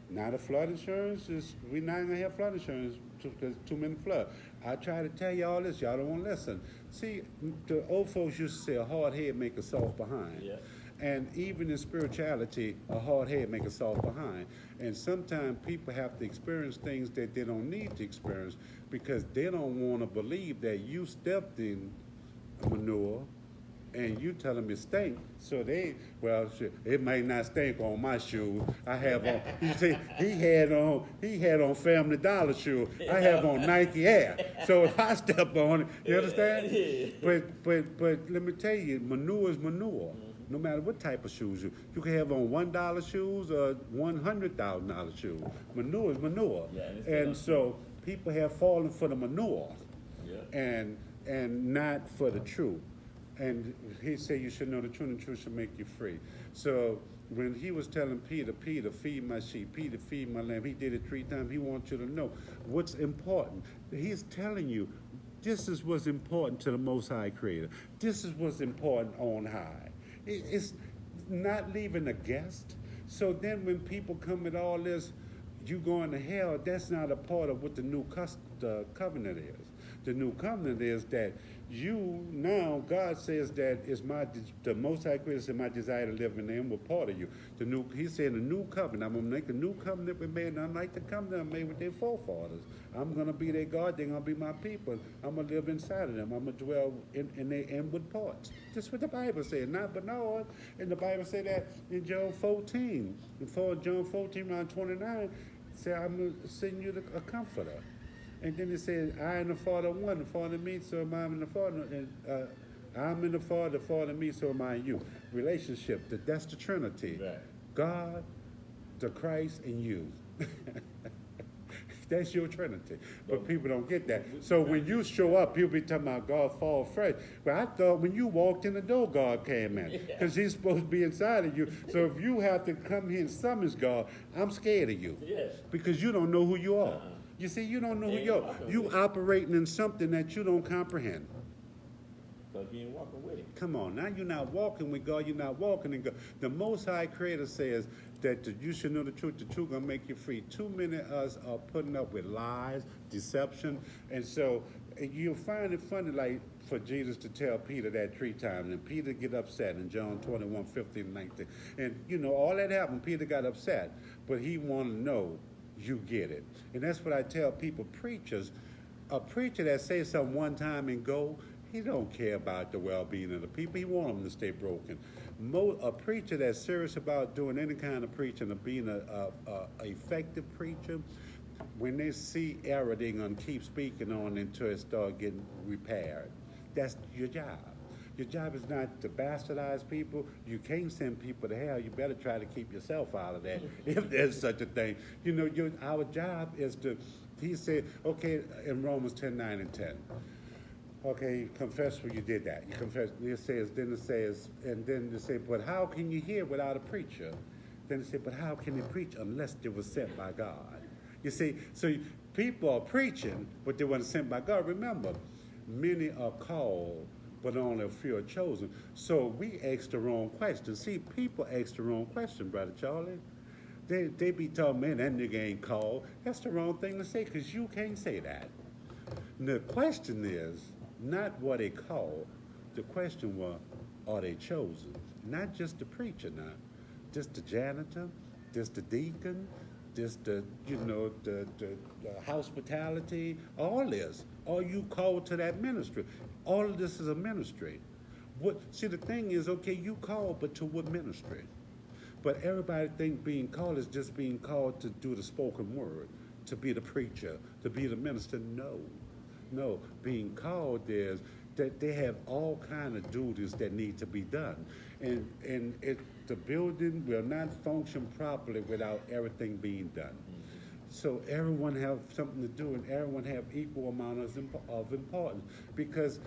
Now the flood insurance is, we're not going to have flood insurance because too many flood. I try to tell you all this, y'all don't want to listen. See, the old folks used to say a hard head make a soft behind. Yeah. And even in spirituality, a hard head make a soft behind. And sometimes people have to experience things that they don't need to experience because they don't want to believe that you stepped in manure and you tell them it stink. So they, well, shit, it might not stink on my shoes. I have on, you see, he had on Family Dollar shoes. I have on Nike Air. So if I step on it, you understand? But let me tell you, manure is manure. No matter what type of shoes you can have on $1 shoes or $100,000 shoes. Manure is manure. Yeah, and so people have fallen for the manure. Yeah. And not for the truth. And he said you should know the truth, and the truth should make you free. So when he was telling Peter, Peter, feed my sheep, Peter, feed my lamb, he did it 3 times. He wants you to know what's important. He's telling you this is what's important to the Most High Creator. This is what's important on high. It's not leaving a guest. So then when people come with all this, you going to hell, that's not a part of what the new covenant is. The new covenant is that you now, God says that it's the Most High Creator said, my desire to live in them, we're part of you. He said, the new covenant, I'm going to make a new covenant with man, unlike the covenant I made with their forefathers. I'm going to be their God, they're going to be my people. I'm going to live inside of them. I'm going to dwell in their inward parts. That's what the Bible said, not Bernard. And the Bible said that in John 14. Before John 14, around 29, said, I'm going to send you a comforter. And then it says, I and the Father are one. The Father in me, so am I in the Father. And I'm in the Father in me, so am I in you. Relationship, that's the Trinity. Right. God, the Christ, and you. That's your Trinity. But people don't get that. So when you show up, you'll be talking about God fall fresh. But I thought when you walked in the door, God came in. Because he's supposed to be inside of you. So if you have to come here and summons God, I'm scared of you. Yes. Because you don't know who you are. You see, you don't know who you are. You operating in something that you don't comprehend. Because you ain't walking with him. Come on, now you're not walking with God, you're not walking in God. The Most High Creator says that you should know the truth gonna make you free. Too many of us are putting up with lies, deception, and so you'll find it funny, like for Jesus to tell Peter that 3 times, and Peter get upset in John 21, 15, 19. And you know, all that happened, Peter got upset, but he wanted to know you get it. And that's what I tell people, preachers, a preacher that says something one time and go, he don't care about the well-being of the people. He want them to stay broken. A preacher that's serious about doing any kind of preaching or being a effective preacher, when they see error, they're going to keep speaking on until it start getting repaired. That's your job. Your job is not to bastardize people. You can't send people to hell. You better try to keep yourself out of that, if there's such a thing. You know, our job is to, he said, okay, in Romans 10, 9, and 10. Okay, confess when you did that. You confess. Then it says, but how can you hear without a preacher? Then it said, but how can they preach unless they were sent by God? You see, so People are preaching, but they weren't sent by God. Remember, many are called, but only a few are chosen. So we ask the wrong question. See, people ask the wrong question, Brother Charlie. They be telling, man, that nigga ain't called. That's the wrong thing to say, because you can't say that. And the question is not what they called. The question was, are they chosen? Not just the preacher now, just the janitor, just the deacon, just the, the hospitality, all this. Are you called to that ministry? All of this is a ministry. See, the thing is, okay, you called, but to what ministry? But everybody think being called is just being called to do the spoken word, to be the preacher, to be the minister. No. Being called is that they have all kind of duties that need to be done. And the building will not function properly without everything being done. So everyone have something to do, and everyone have equal amount of importance. Because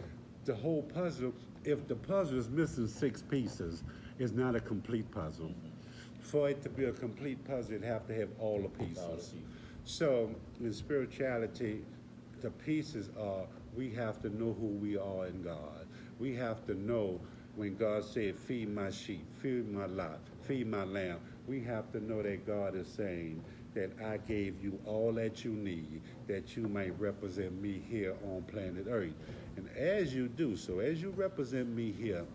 the whole puzzle, if the puzzle is missing 6 pieces, it's not a complete puzzle. For it to be a complete puzzle, it have to have all the pieces. So in spirituality, the pieces are, we have to know who we are in God. We have to know when God said, feed my sheep, feed my lot, feed my lamb. We have to know that God is saying that I gave you all that you need, that you might represent me here on planet Earth. And as you do so, as you represent me here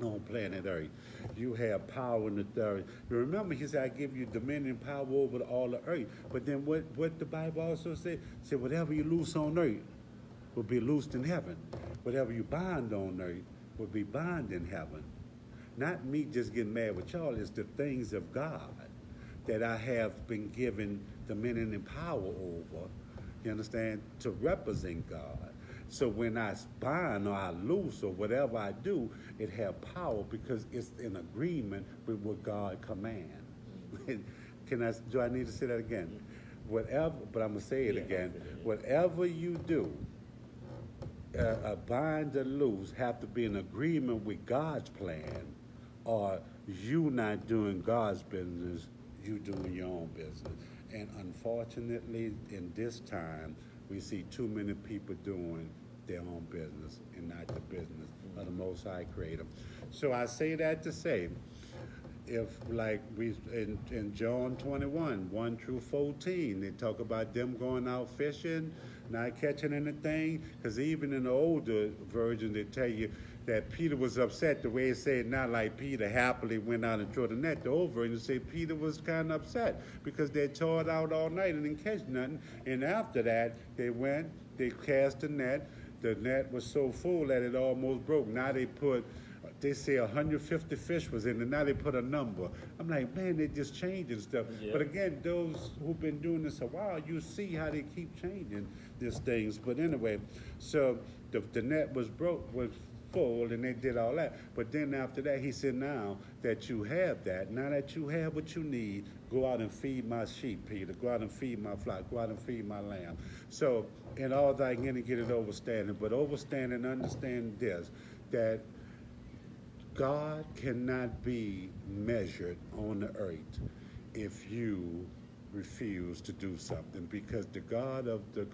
on planet Earth, you have power and authority. You remember, he said, I give you dominion and power over all the earth. But then what the Bible also said, whatever you loose on earth will be loosed in heaven. Whatever you bind on earth will be bound in heaven. Not me just getting mad with y'all, it's the things of God that I have been given dominion and power over, you understand, to represent God. So when I bind or I loose or whatever I do, it have power because it's in agreement with what God commands. Do I need to say that again? Whatever, but I'm going to say it again. Whatever you do, a bind or loose have to be in agreement with God's plan, or you not doing God's business, you doing your own business. And unfortunately, in this time, we see too many people doing their own business and not the business of the Most High Creator. So I say that to say, if like we in John 21, 1 through 14, they talk about them going out fishing, not catching anything, because even in the older version, they tell you that Peter was upset the way it said, not like Peter happily went out and threw the net. The old version say Peter was kind of upset because they tore it out all night and didn't catch nothing. And after that, they went, they cast the net. The net was so full that it almost broke. Now they say 150 fish was in it. Now they put a number. I'm like, man, they're just changing stuff. Yeah. But again, those who've been doing this a while, you see how they keep changing these things. But anyway, so the net was full, and they did all that. But then after that, he said, now that you have that, now that you have what you need, go out and feed my sheep, Peter. Go out and feed my flock. Go out and feed my lamb. So in all thy getting, get it overstanding. But overstanding, understand this, that God cannot be measured on the earth if you refuse to do something, because the God of the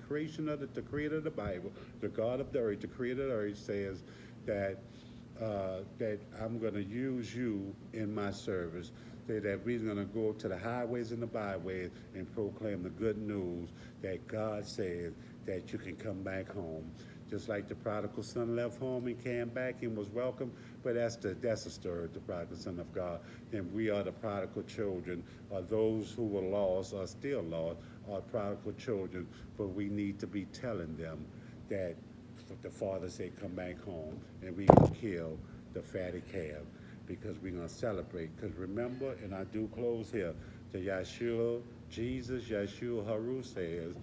creation of the creator of the Bible, the God of the earth, the creator of the earth says that that I'm going to use you in my service, that we're going to go to the highways and the byways and proclaim the good news that God says that you can come back home. Just like the prodigal son left home and came back and was welcome, but that's a story of the prodigal son of God. And we are the prodigal children, or those who were lost are still lost, are prodigal children, but we need to be telling them that the Father said, come back home, and we can kill the fatty calf, because we're going to celebrate. Because remember, and I do close here, the Yeshua Haru says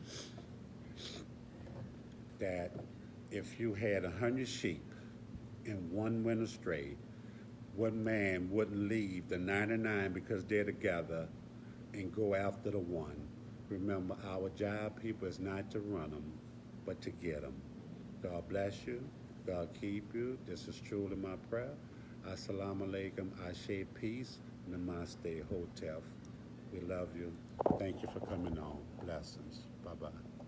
that if you had 100 sheep and one went astray, one man wouldn't leave the 99 because they're together and go after the one. Remember, our job, people, is not to run them, but to get them. God bless you. God keep you. This is truly my prayer. Assalamu alaikum, Ashe, peace, Namaste, Hotep. We love you. Thank you for coming on. Bless. Blessings. Bye-bye.